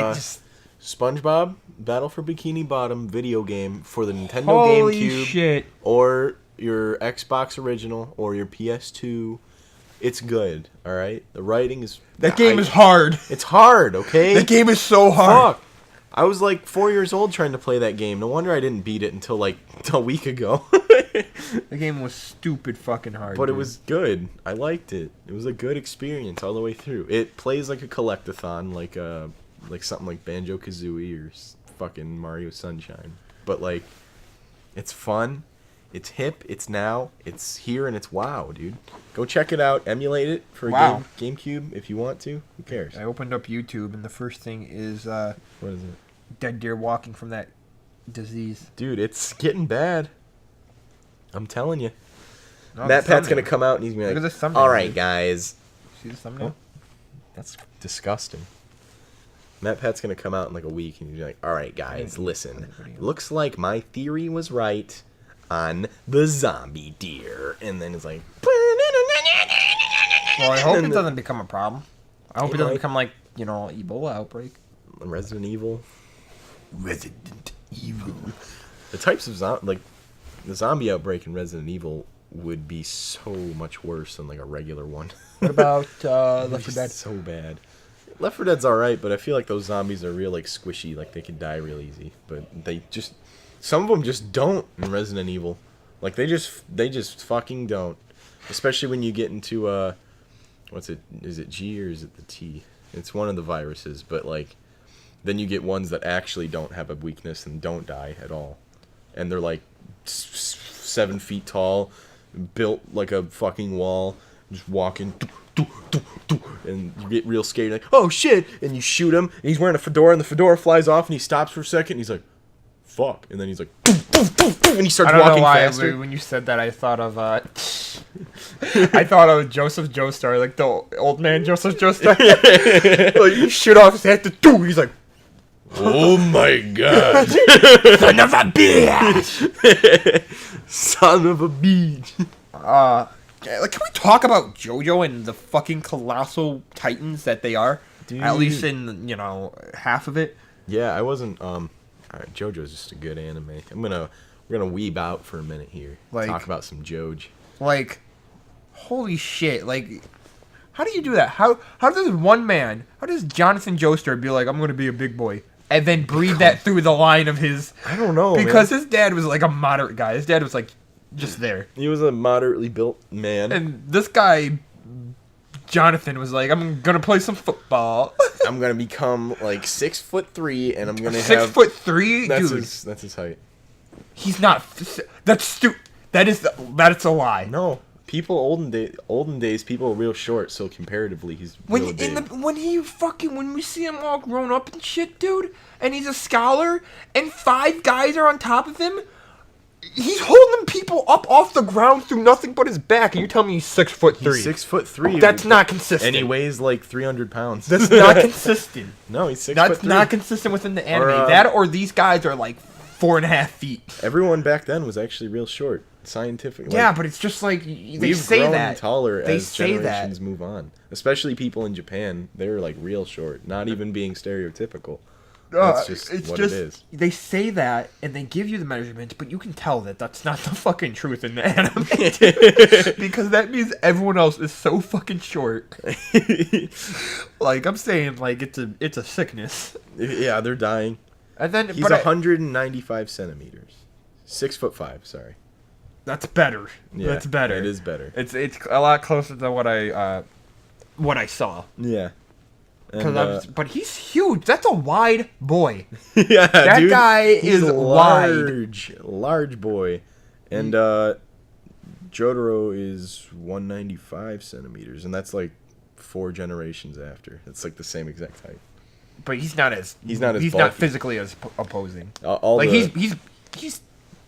SpongeBob Battle for Bikini Bottom video game for the Nintendo Holy GameCube shit. or your Xbox original or your PS2. It's good, all right? The writing is... That game is hard. It's hard, okay? That game is so hard. Fuck. I was like 4 years old trying to play that game. No wonder I didn't beat it until like a week ago. The game was stupid fucking hard. But it was good. I liked it. It was a good experience all the way through. It plays like a collectathon, like something like Banjo-Kazooie or fucking Mario Sunshine. But like, it's fun. It's hip. It's now. It's here, and it's wow, dude. Go check it out. Emulate it for GameCube if you want to. Who cares? I opened up YouTube, and the first thing is What is it? dead deer walking from that disease. Dude, it's getting bad. I'm telling you. No, Matt the Pat's thumbnail. gonna come out and he's gonna Look be at like, this thumbnail, all right, dude. guys. See the thumbnail? That's disgusting. Matt Pat's gonna come out in like a week and he's like, all right, guys, listen. Looks like my theory was right on the zombie deer. And then it's like... Well, I hope it doesn't become a problem. I hope it doesn't might. become like, Ebola outbreak. Resident Evil. Resident Evil. The types of the zombie outbreak in Resident Evil would be so much worse than like a regular one. What about Left 4 Dead? So bad. Left 4 Dead's alright, but I feel like those zombies are real like squishy, like they could die real easy. But some of them just don't in Resident Evil. Like they just fucking don't. Especially when you get into what's it? Is it G or is it the T? It's one of the viruses, but like then you get ones that actually don't have a weakness and don't die at all. And they're like 7 feet tall, built like a fucking wall, just walking, and you get real scared. You're like, oh shit! And you shoot him, and he's wearing a fedora, and the fedora flies off, and he stops for a second, and he's like, fuck, and then he's like, and he starts walking faster. When you said that, I thought of Joseph Joestar, like the old man Joseph Joestar. Like, you shoot off his head, he's like, oh my god. son of a bitch! Son of a bitch. Like, can we talk about JoJo and the fucking colossal titans that they are? Dude. At least in, half of it. Yeah, I wasn't, alright, JoJo's just a good anime. We're gonna weeb out for a minute here. Like, talk about some Joj. Like, holy shit, like, how do you do that? How does Jonathan Joestar be like, I'm gonna be a big boy? And then breathe that through the line of his... I don't know, because man. his dad was like a moderate guy. His dad was like, just there. He was a moderately built man. And this guy, Jonathan, was like, I'm gonna play some football. I'm gonna become like 6'3", and I'm gonna 6'3", dude. That's his height. He's not. That's stupid. That's a lie. No, people olden days, people were real short, so comparatively, he's real big. When we see him all grown up and shit, dude, and he's a scholar, and 5 guys are on top of him. He's holding people up off the ground through nothing but his back, and you tell me he's 6'3". He's 6'3". That's not consistent. And he weighs like 300 pounds. That's not consistent. No, he's 6'3". That's not consistent within the anime. Or these guys are like 4.5 feet. Everyone back then was actually real short. Scientific. Yeah, but it's just like they say grown that. Taller they as say generations that. move on. Especially people in Japan, they're like real short. Not even being stereotypical. That's just what it is. They say that, and they give you the measurements, but you can tell that that's not the fucking truth in the anime. Because that means everyone else is so fucking short. Like, I'm saying, like, it's a sickness. Yeah, they're dying. And then He's 195 centimeters. 6'5", sorry. That's better. Yeah, that's better. It is better. It's a lot closer to what I saw. Yeah. But he's huge. That's a wide boy. Yeah, that dude, guy he's is large boy, and Jotaro is 195 centimeters, and that's like 4 generations after. It's like the same exact height. But he's not bulky. not physically as opposing. He's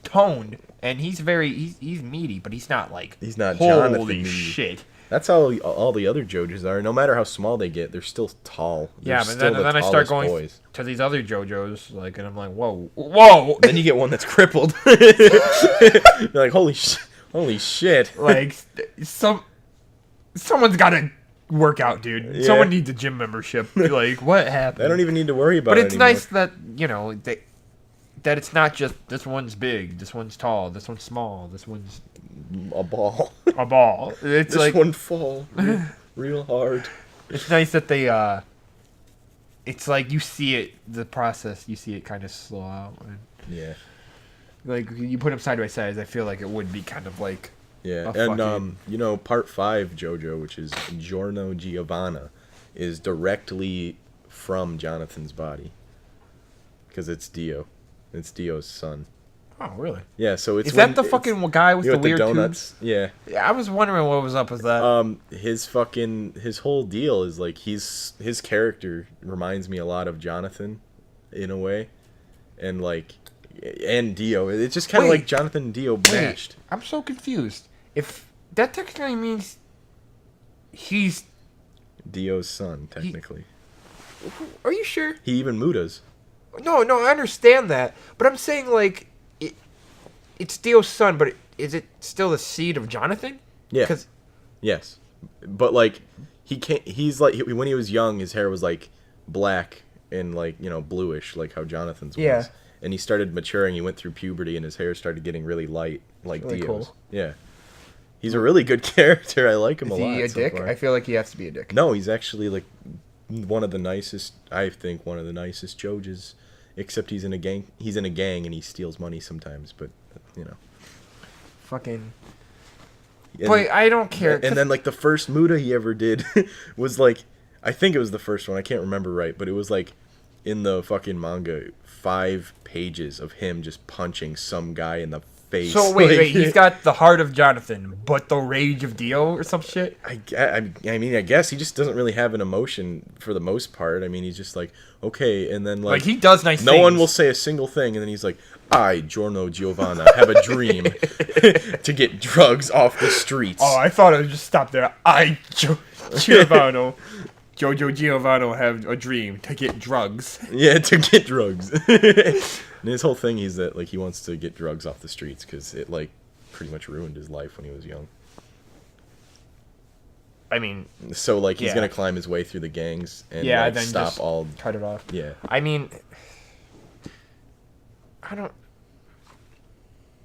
toned and he's meaty, but he's not Jonathan holy meaty. shit. That's how all the other JoJos are. No matter how small they get, they're still tall. Yeah, but then I start going to these other JoJos, and I'm like, whoa. Then you get one that's crippled. You're like, holy shit. Someone's got to work out, dude. Yeah. Someone needs a gym membership. What happened? I don't even need to worry about it. But it's anymore. nice that that it's not just this one's big, this one's tall, this one's small, this one's a ball. It's this one fall real hard. It's nice that they it's like you see it, the process, you see it kind of slow out. Yeah. Like you put them side by side, I feel like it would be kind of like and part 5 JoJo, which is Giorno Giovanna, is directly from Jonathan's body because it's Dio. It's Dio's son. Oh, really? Yeah, so it's... Is that the fucking guy with the weird donuts? tubes? Yeah. I was wondering what was up with that. His whole deal is like his character reminds me a lot of Jonathan in a way. And Dio. It's just kind of like Jonathan and Dio matched. I'm so confused. If that technically means he's Dio's son, technically. Are you sure? He even Muda's. No, I understand that, but I'm saying it's Dio's son, but is it still the seed of Jonathan? Yeah. Yes, but he can't. He's when he was young, his hair was black and bluish, like how Jonathan's was. And he started maturing. He went through puberty, and his hair started getting really light, like really Dio's. Cool. Yeah. He's a really good character. I like him a lot. Is he a dick? Far. I feel like he has to be a dick. No, he's actually one of the nicest. I think one of the nicest JoJos. Except he's in a gang. He's in a gang and he steals money sometimes. But fucking. But I don't care. And then the first Muda he ever did was I think it was the first one. I can't remember right, but it was in the fucking manga, 5 pages of him just punching some guy in the face. So wait, he's got the heart of Jonathan, but the rage of Dio or some shit? I mean, I guess he just doesn't really have an emotion for the most part. I mean, he's just okay, and then he does nice things. No one will say a single thing, and then he's like, I, Giorno Giovanna, have a dream to get drugs off the streets. Oh, I thought it would just stop there. I, Giovanni, Jojo Giovanni have a dream to get drugs. Yeah, to get drugs. And his whole thing is that he wants to get drugs off the streets because it pretty much ruined his life when he was young. I mean, so he's gonna climb his way through the gangs and then stop just all. Cut it off. Yeah. I mean, I don't.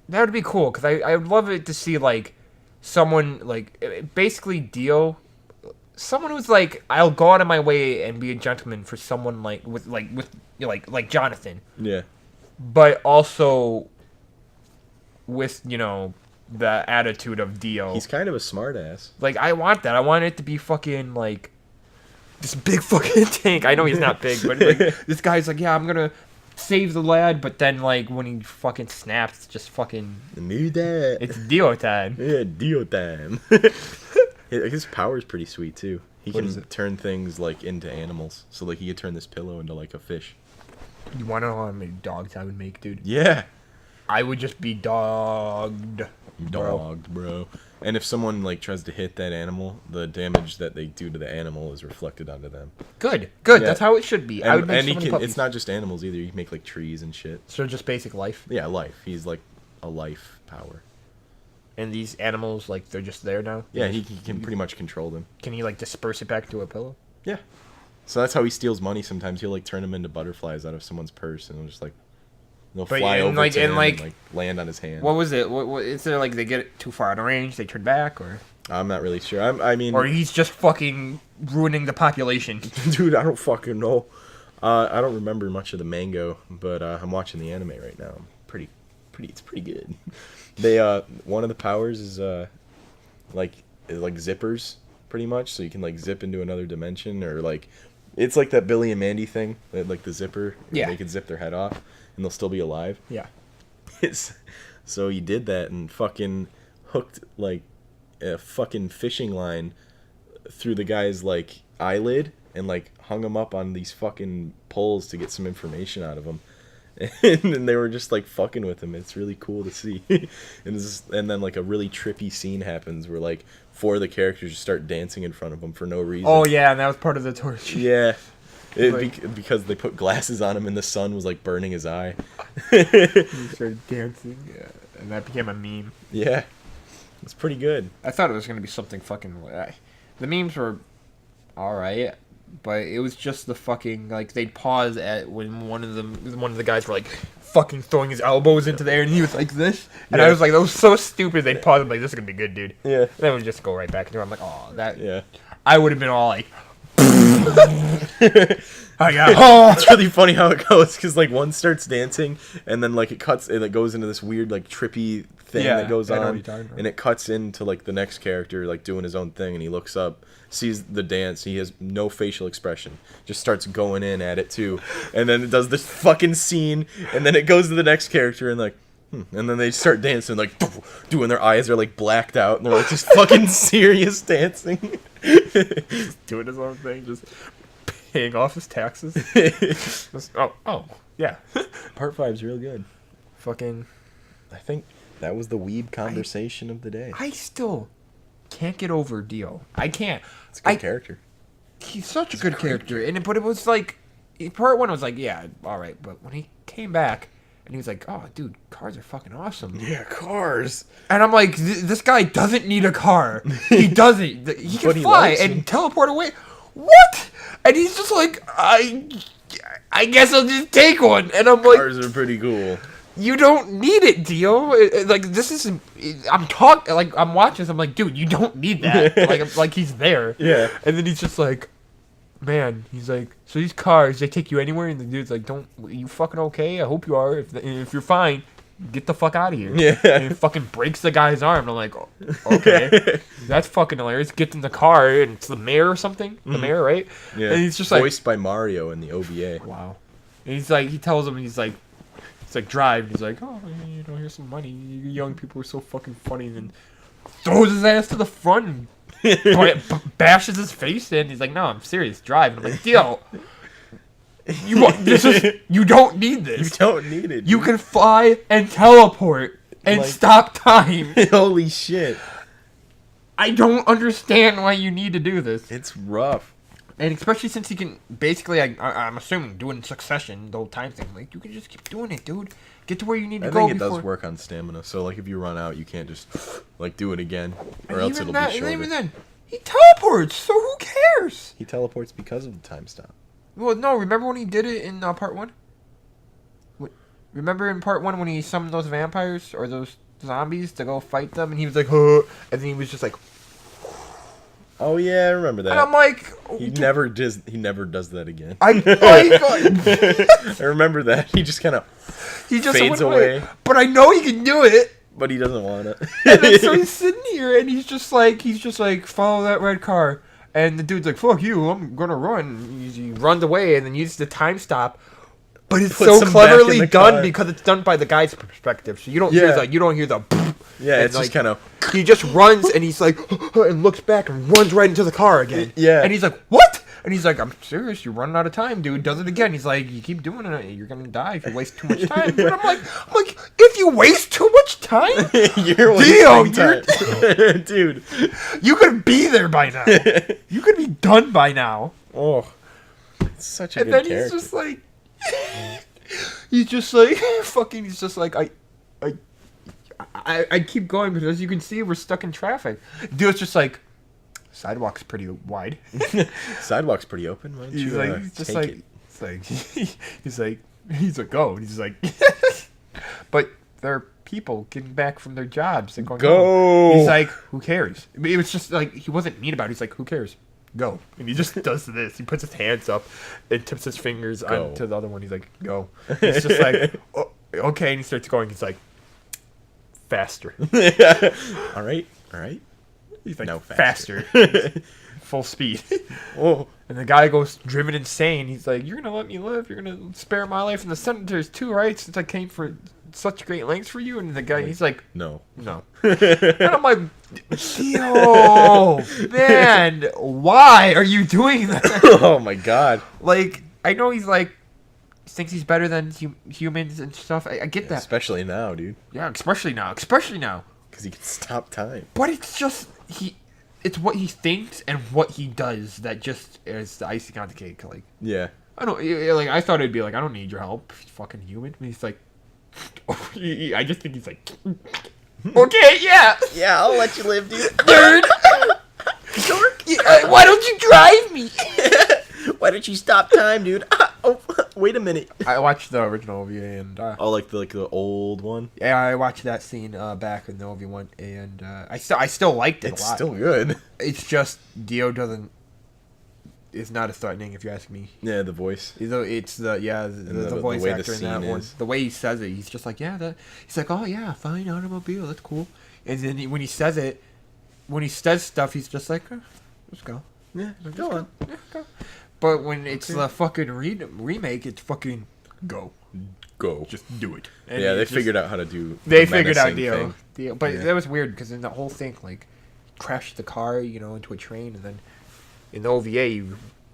That would be cool because I would love it to see someone basically Dio. Someone who's I'll go out of my way and be a gentleman for someone with Jonathan. Yeah. But also with the attitude of Dio. He's kind of a smart ass. I want that. I want it to be fucking this big fucking tank. I know he's not big, but this guy's yeah, I'm gonna save the lad. But then when he fucking snaps, it's just fucking. It's Dio time. Yeah, Dio time. His power's pretty sweet too. He can turn things into animals. So he could turn this pillow into a fish. You want to know how many dogs I would make, dude? Yeah. I would just be dogged. Bro. And if someone tries to hit that animal, the damage that they do to the animal is reflected onto them. Good. Yeah. That's how it should be. And, I would make it's not just animals either. You can make trees and shit. So just basic life. Yeah, life. He's a life power. And these animals, they're just there now? Yeah, he can pretty much control them. Can he, disperse it back to a pillow? Yeah. So that's how he steals money sometimes. He'll, turn them into butterflies out of someone's purse, and just, they'll fly over to him and, land on his hand. What was it? What is there, they get it too far out of range, they turn back, or? I'm not really sure. I mean... Or he's just fucking ruining the population. Dude, I don't fucking know. I don't remember much of the manga, but I'm watching the anime right now. It's pretty good. They one of the powers is zippers pretty much, so you can zip into another dimension or It's like that Billy and Mandy thing, like the zipper. Yeah. They could zip their head off, and they'll still be alive. Yeah. So he did that and fucking hooked like a fucking fishing line through the guy's like eyelid and like hung him up on these fucking poles to get some information out of him. And then they were just like fucking with him. It's really cool to see. And then like a really trippy scene happens where like 4 of the characters just start dancing in front of him for no reason. Oh yeah, and that was part of the torture. Yeah. Because they put glasses on him and the sun was like burning his eye. He started dancing, and that became a meme. Yeah. It's pretty good. I thought it was gonna be something fucking. The memes were alright, but it was just the fucking like they'd pause at when one of the guys were like fucking throwing his elbows into the air and he was like this, and I was like, that was so stupid. They'd pause and be like, this is gonna be good, dude. Yeah. Then would just go right back into it. I'm like, oh, that. Yeah. I would have been all like. It's really funny how it goes because like one starts dancing and then like it cuts and it goes into this weird like trippy thing that goes on and it cuts into like the next character like doing his own thing and he looks up, sees the dance, he has no facial expression, just starts going in at it too, and then it does this fucking scene and then it goes to the next character and like and then they start dancing like doing, their eyes are like blacked out and they're like just fucking serious dancing. Just doing his own thing, just paying off his taxes. Yeah. Part 5's real good. Fucking. I think that was the weeb conversation of the day. I still can't get over Dio. I can't. It's a good character. He's such a good character, but it was like, part 1 was like, yeah, all right, but when he came back. And he was like, oh, dude, cars are fucking awesome. Yeah, cars. And I'm like, this guy doesn't need a car. He doesn't. He can fly and teleport away. What? And he's just like, I guess I'll just take one. And I'm like, cars are pretty cool. You don't need it, Dio. Like, this is, I'm watching this. I'm like, dude, you don't need that. like he's there. Yeah. And then he's just like, man, he's like, so these cars, they take you anywhere, and the dude's like, you fucking okay? I hope you are. If you're fine, get the fuck out of here. Yeah. And he fucking breaks the guy's arm. And I'm like, okay, that's fucking hilarious. Gets in the car, and it's the mayor or something. The mayor, right? Yeah. And he's just voiced by Mario in the OVA. Wow. And he's like, he tells him, he's like, drive. And he's like, oh, here's some money. You young people are so fucking funny. And then throws his ass to the front and bashes his face in. He's like, no, I'm serious. Drive. And I'm like, Dio, you don't need this. You don't need it. Dude. You can fly and teleport and stop time. Holy shit. I don't understand why you need to do this. It's rough. And especially since he can basically, I'm assuming, do it in succession, the whole time thing. Like, you can just keep doing it, dude. Get to where you need to go. I think it does work on stamina. So, like, if you run out, you can't just, like, do it again. Or else it'll be shorter. And even then, he teleports, so who cares? He teleports because of the time stop. Well, no, remember when he did it in part 1? Remember in part 1 when he summoned those vampires or those zombies to go fight them? And he was like, huh, and then he was just like... Oh yeah, I remember that. And I'm like, he never does that again. I remember that. He just kind of fades away. But I know he can do it. But he doesn't want it. And then, so he's sitting here and he's just like, follow that red car. And the dude's like, fuck you, I'm gonna run. He runs away and then uses the time stop. But it's so cleverly done because it's done by the guy's perspective. So you don't hear the yeah, it's like, just kind of... He just runs, and he's like... and looks back and runs right into the car again. Yeah. And he's like, what? And he's like, I'm serious, you're running out of time, dude. Does it again. He's like, you keep doing it, you're going to die if you waste too much time. But I'm like, if you waste too much time? You're wasting time. Dude. You could be there by now. You could be done by now. Oh. It's such a good character. And then he's just like... he's just like... fucking, he's just like, I keep going because as you can see we're stuck in traffic. Dude's just like, sidewalk's pretty wide. Sidewalk's pretty open. Why don't he's you like, he's just like, it? It's like he's like, go. And he's like, but there are people getting back from their jobs and going, go. He's like, who cares? I mean, it was just like he wasn't mean about it. He's like, who cares? Go. And he just does this. He puts his hands up and tips his fingers onto the other one. He's like, go. He's just like, oh, okay. And he starts going. He's like, faster. All right. He's like, no, faster. full speed. Oh. And the guy goes driven insane. He's like, "You're gonna let me live. You're gonna spare my life." And the senator's too, right? Since I came for such great lengths for you. And the guy, he's like, No. And I'm like, yo, man, why are you doing that? Oh my god. Like, I know he's like, thinks he's better than humans and stuff. I get that. Especially now, dude. Yeah, especially now. Especially now. Because he can stop time. But it's just, it's what he thinks and what he does that just is the icing on the cake. Like, Yeah. I thought it'd be like, I don't need your help, you fucking human. And he's like, I just think he's like, okay, yeah. Yeah, I'll let you live, dude. Nerd. Dork. Why don't you drive me? Why don't you stop time, dude? Oh, wait a minute. I watched the original OVA and Oh, like the old one. yeah, I watched that scene back in the OVA one, and I still liked it It's a lot. still good. It's just Dio is not as threatening, if you ask me. Yeah, the voice. It's the voice way the actor in that scene one. is. The way he says it, he's just like, he's like, oh yeah, fine automobile, that's cool. And then when he says stuff, he's just like, let's go. Yeah, go on. Yeah, go. But when it's the fucking remake, it's fucking go. Just do it. And yeah, they it's figured out how to do. They the figured out menacing Dio. thing. But Yeah. that was weird because in the whole thing, like, crashed the car, into a train, and then in the OVA, he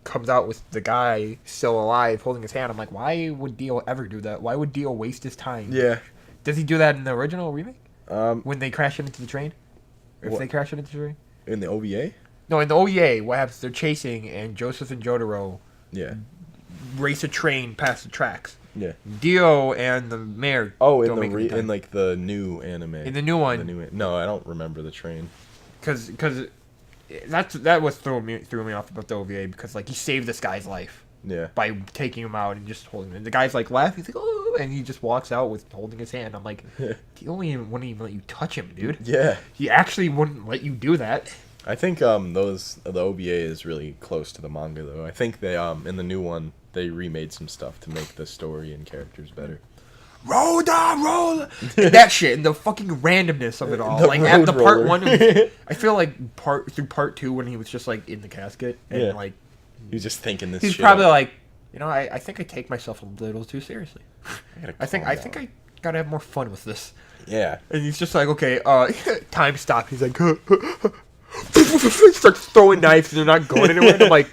comes out with the guy still alive holding his hand. I'm like, why would Dio ever do that? Why would Dio waste his time? Yeah. Does he do that in the original remake? Um, When they crash into the train? Or if What? they crash into the train? in the OVA. No, in the OVA, what happens? They're chasing, and Joseph and Jotaro Yeah. race a train past the tracks. Yeah. Dio and the mayor. Oh, don't make it in time. in like the new anime. In the new one. No, I don't remember the train. Because that was threw me off about the OVA because like he saved this guy's life Yeah. by taking him out and just holding him. And the guy's like laughing, he's like, oh, and he just walks out with holding his hand. I'm like, he only wouldn't even let you touch him, dude. Yeah. He actually wouldn't let you do that. I think the OVA is really close to the manga though. I think they in the new one they remade some stuff to make the story and characters better. Roll. That shit and the fucking randomness of it all. The Like at the road part roller. 1, I feel like part 2 when he was just like in the casket and Yeah. like He was just thinking this. he's shit probably up. like, I think I take myself a little too seriously. I think I gotta have more fun with this. Yeah. And he's just like, okay, time stop. He's like, starts throwing knives and they're not going anywhere. And I'm like,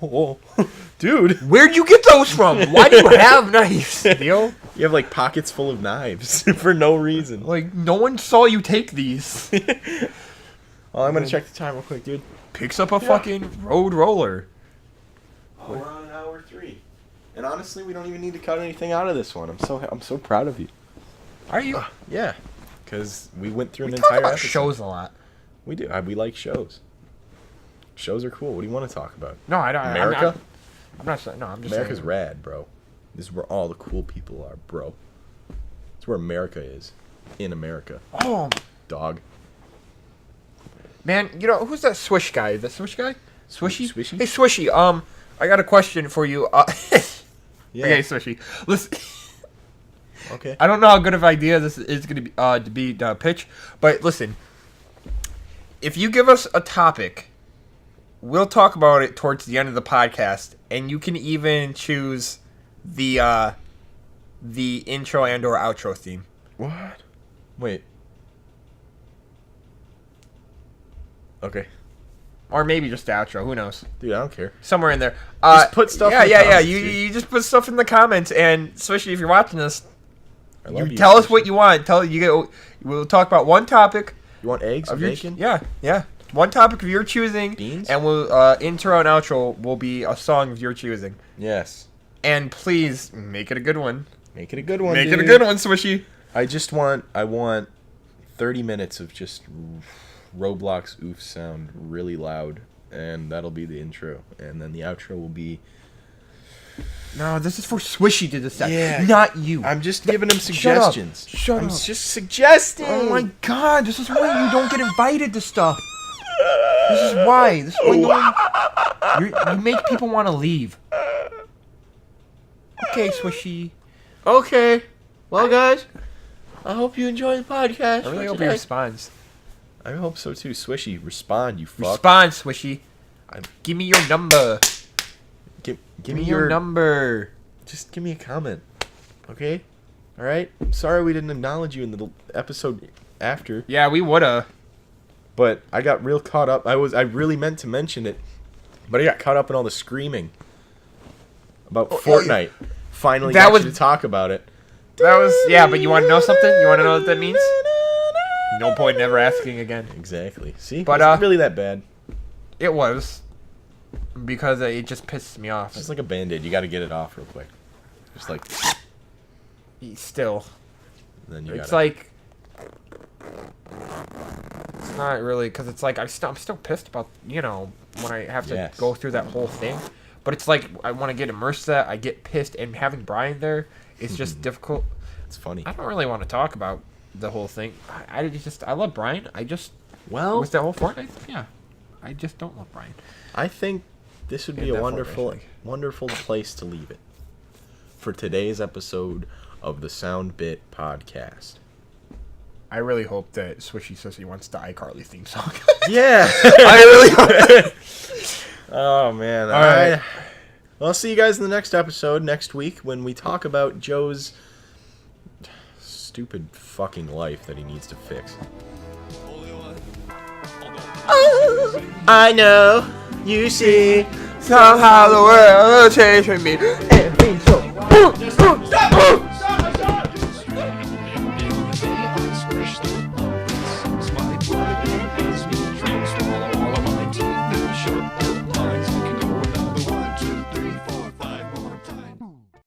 Oh, dude, where'd you get those from? Why do you have knives, Dio? you have like pockets full of knives for no reason. Like, no one saw you take these. Well, I'm gonna check the time real quick, dude. Picks up a fucking road roller. Oh, we're on hour 3, and honestly, we don't even need to cut anything out of this one. I'm so proud of you. Are you? Yeah, because we went through We an talk entire about episode. shows a lot. We do. We like shows. Shows are cool. What do you want to talk about? No, I don't. America? I'm not saying. No, I'm just America's saying. rad, bro. This is where all the cool people are, bro. It's where America is. In America. Oh, Dog. man, who's that Swish guy? The Swish guy? Swishy? Swishy? Hey, Swishy, I got a question for you. Yeah. Okay, Swishy. Listen, Okay. I don't know how good of an idea this is going to be pitch, but listen. If you give us a topic, we'll talk about it towards the end of the podcast, and you can even choose the intro and or outro theme. What? Wait. Okay. Or maybe just the outro, who knows? Dude, I don't care. Somewhere in there. Just put stuff Yeah, in the yeah, comments, You, dude. you just put stuff in the comments, and especially if you're watching this, I love you tell us Swishy. what you want. We'll talk about one topic You want eggs or of your bacon? yeah. One topic of your choosing, Beans? and we'll intro and outro will be a song of your choosing. Yes. And please make it a good one. Make it a good one, Make dude. it a good one, Swishy. I want 30 minutes of just Roblox oof sound really loud, and that'll be the intro. And then the outro will be... No, this is for Swishy to decide, Yeah. not you. I'm just giving him Shut up. suggestions. Shut I'm up. just suggesting. Oh my god, this is why you don't get invited to stuff. This is why. This is why you make people want to leave. Okay, Swishy. Okay. Well, guys, I hope you enjoy the podcast. I really for hope he today. responds. I hope so too. Swishy, respond, you fuck. Respond, Swishy. Give me your number. Give me your number. Just give me a comment. Okay? All right? I'm sorry we didn't acknowledge you in the episode after. Yeah, we woulda. But I got real caught up. I really meant to mention it, but I got caught up in all the screaming about Fortnite. Finally got you to talk about it. That was, yeah, but you want to know something? You want to know what that means? No point in ever asking again. Exactly. See? But, it's not really that bad. It was. Because it just pisses me off. It's just like a Band-Aid. You got to get it off real quick. Just like... Still. Then you it's like... It's not really, because it's like, I'm still pissed about, you know, when I have to go through that whole thing. But it's like, I want to get immersed in that, I get pissed, and having Brian there is just difficult. It's funny. I don't really want to talk about the whole thing. I love Brian. Well... With that whole Fortnite, yeah. I just don't love Brian. I think this would be a wonderful place to leave it for today's episode of the Sound Bit Podcast. I really hope that Swishy Sissy wants the iCarly theme song. Yeah. I really hope. Oh, man. All right. Well, I'll see you guys in the next episode next week when we talk about Joe's stupid fucking life that he needs to fix. Oh, I know, you see, somehow the world changed me. And me so.